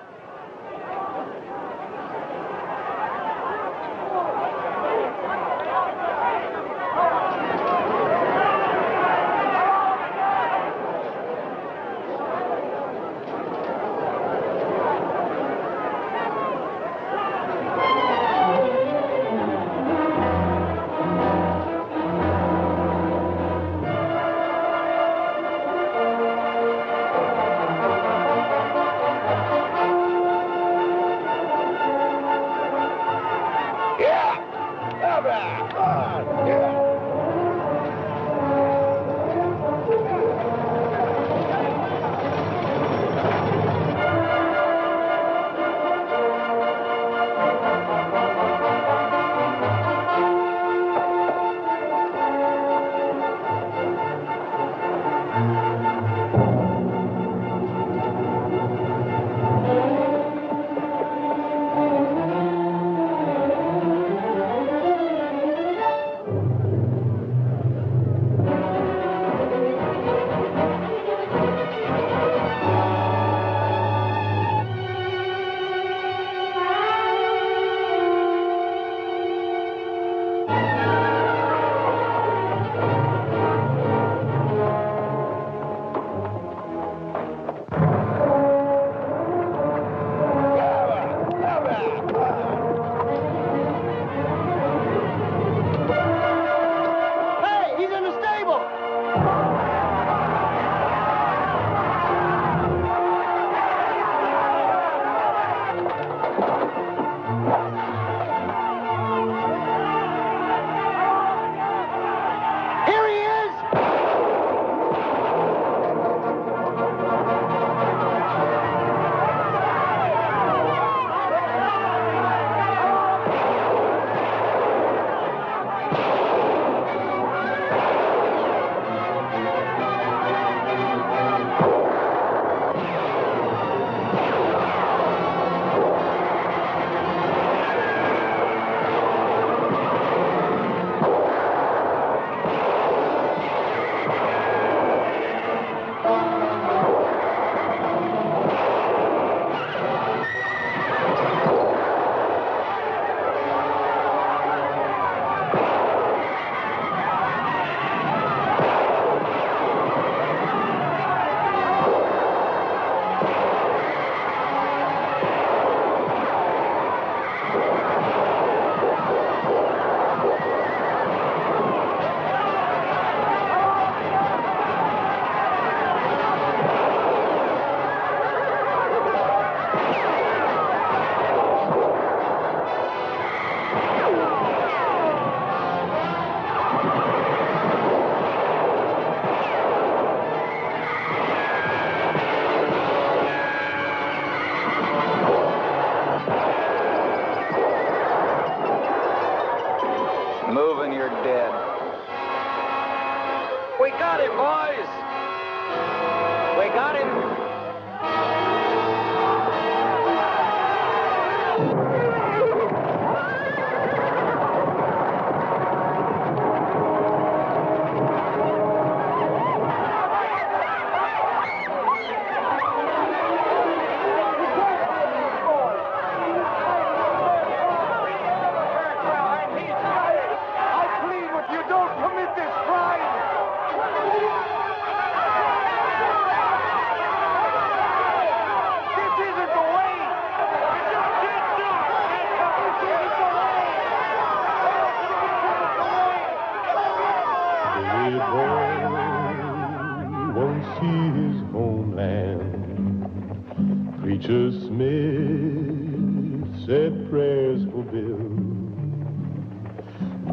Preacher Smith said prayers for Bill,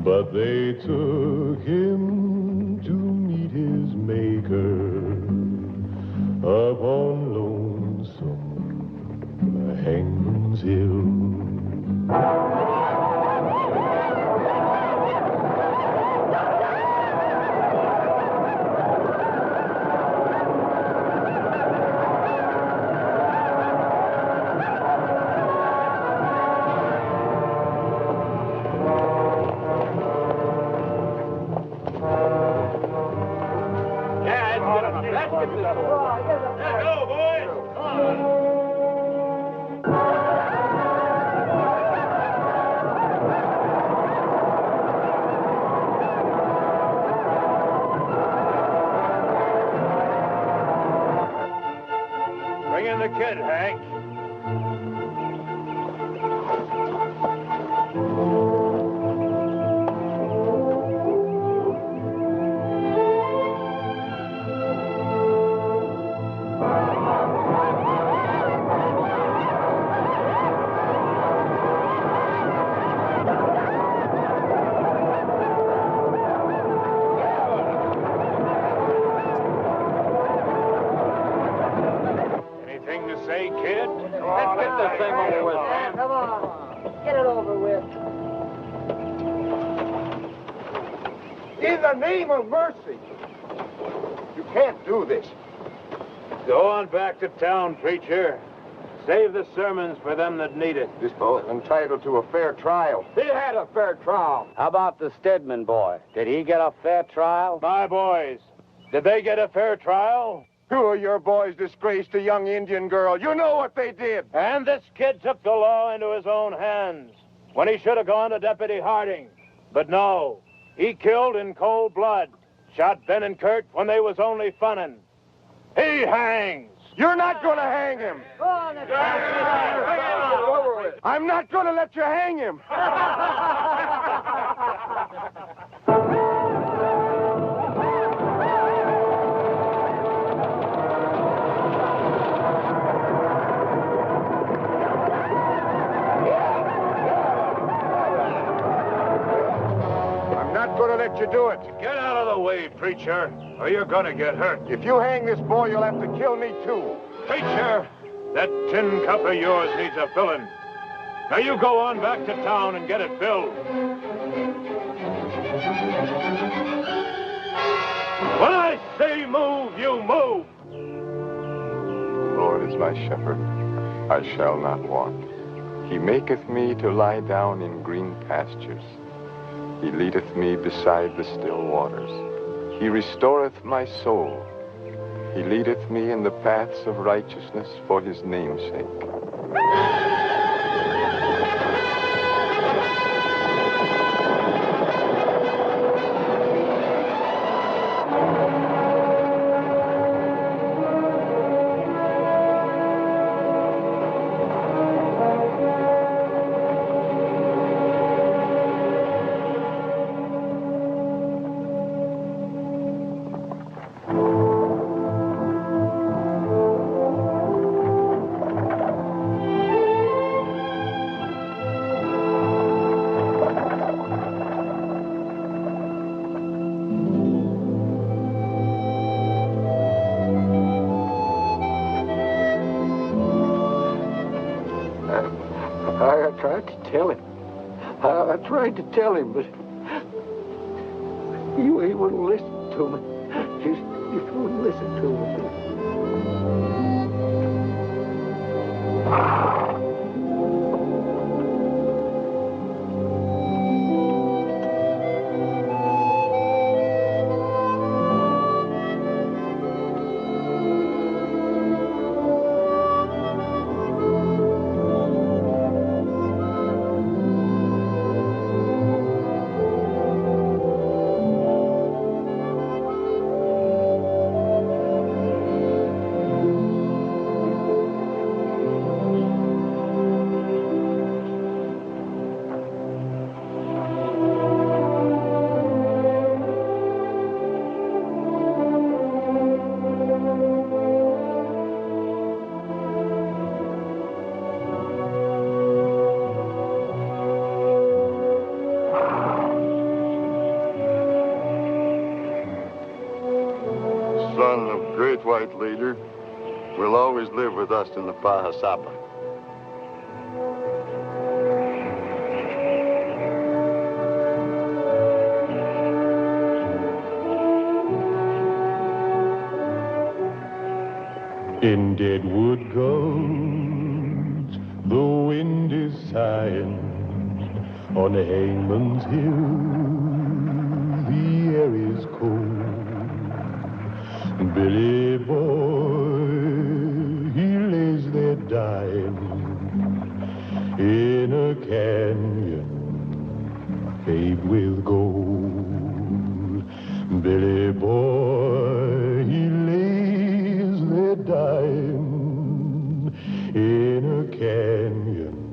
but they took him to meet his maker up on Lonesome Hangman's Hill. Bring in the kid, Hank. Anything to say, kid? Let's get this thing over with. Come on. Get it over with. In the name of mercy. You can't do this. Go on back to town, preacher. Save the sermons for them that need it. This boy is entitled to a fair trial. He had a fair trial. How about the Stedman boy? Did he get a fair trial? My boys, did they get a fair trial? Two of your boys disgraced a young Indian girl. You know what they did. And this kid took the law into his own hands when he should have gone to Deputy Harding. But no, he killed in cold blood, shot Ben and Kurt when they was only funnin'. He hangs. You're not going to hang him. Go on, I'm not going to let you hang him. I'm not going to let you do it. Get out of the way, preacher, or you're gonna get hurt. If you hang this boy, you'll have to kill me, too. Preacher, that tin cup of yours needs a filling. Now you go on back to town and get it filled. When I say move, you move. The Lord is my shepherd, I shall not want. He maketh me to lie down in green pastures. He leadeth me beside the still waters. He restoreth my soul. He leadeth me in the paths of righteousness for his name's sake. I tried to tell him. I tried to tell him, but he wouldn't listen to me. Just wouldn't listen to me. great white leader will always live with us in the Pahasapa. In Deadwood Gulch, the wind is sighing. On Hangman's Hill, the air is cold. Billy boy, he lays there dying in a canyon paved with gold. Billy boy, he lays there dying in a canyon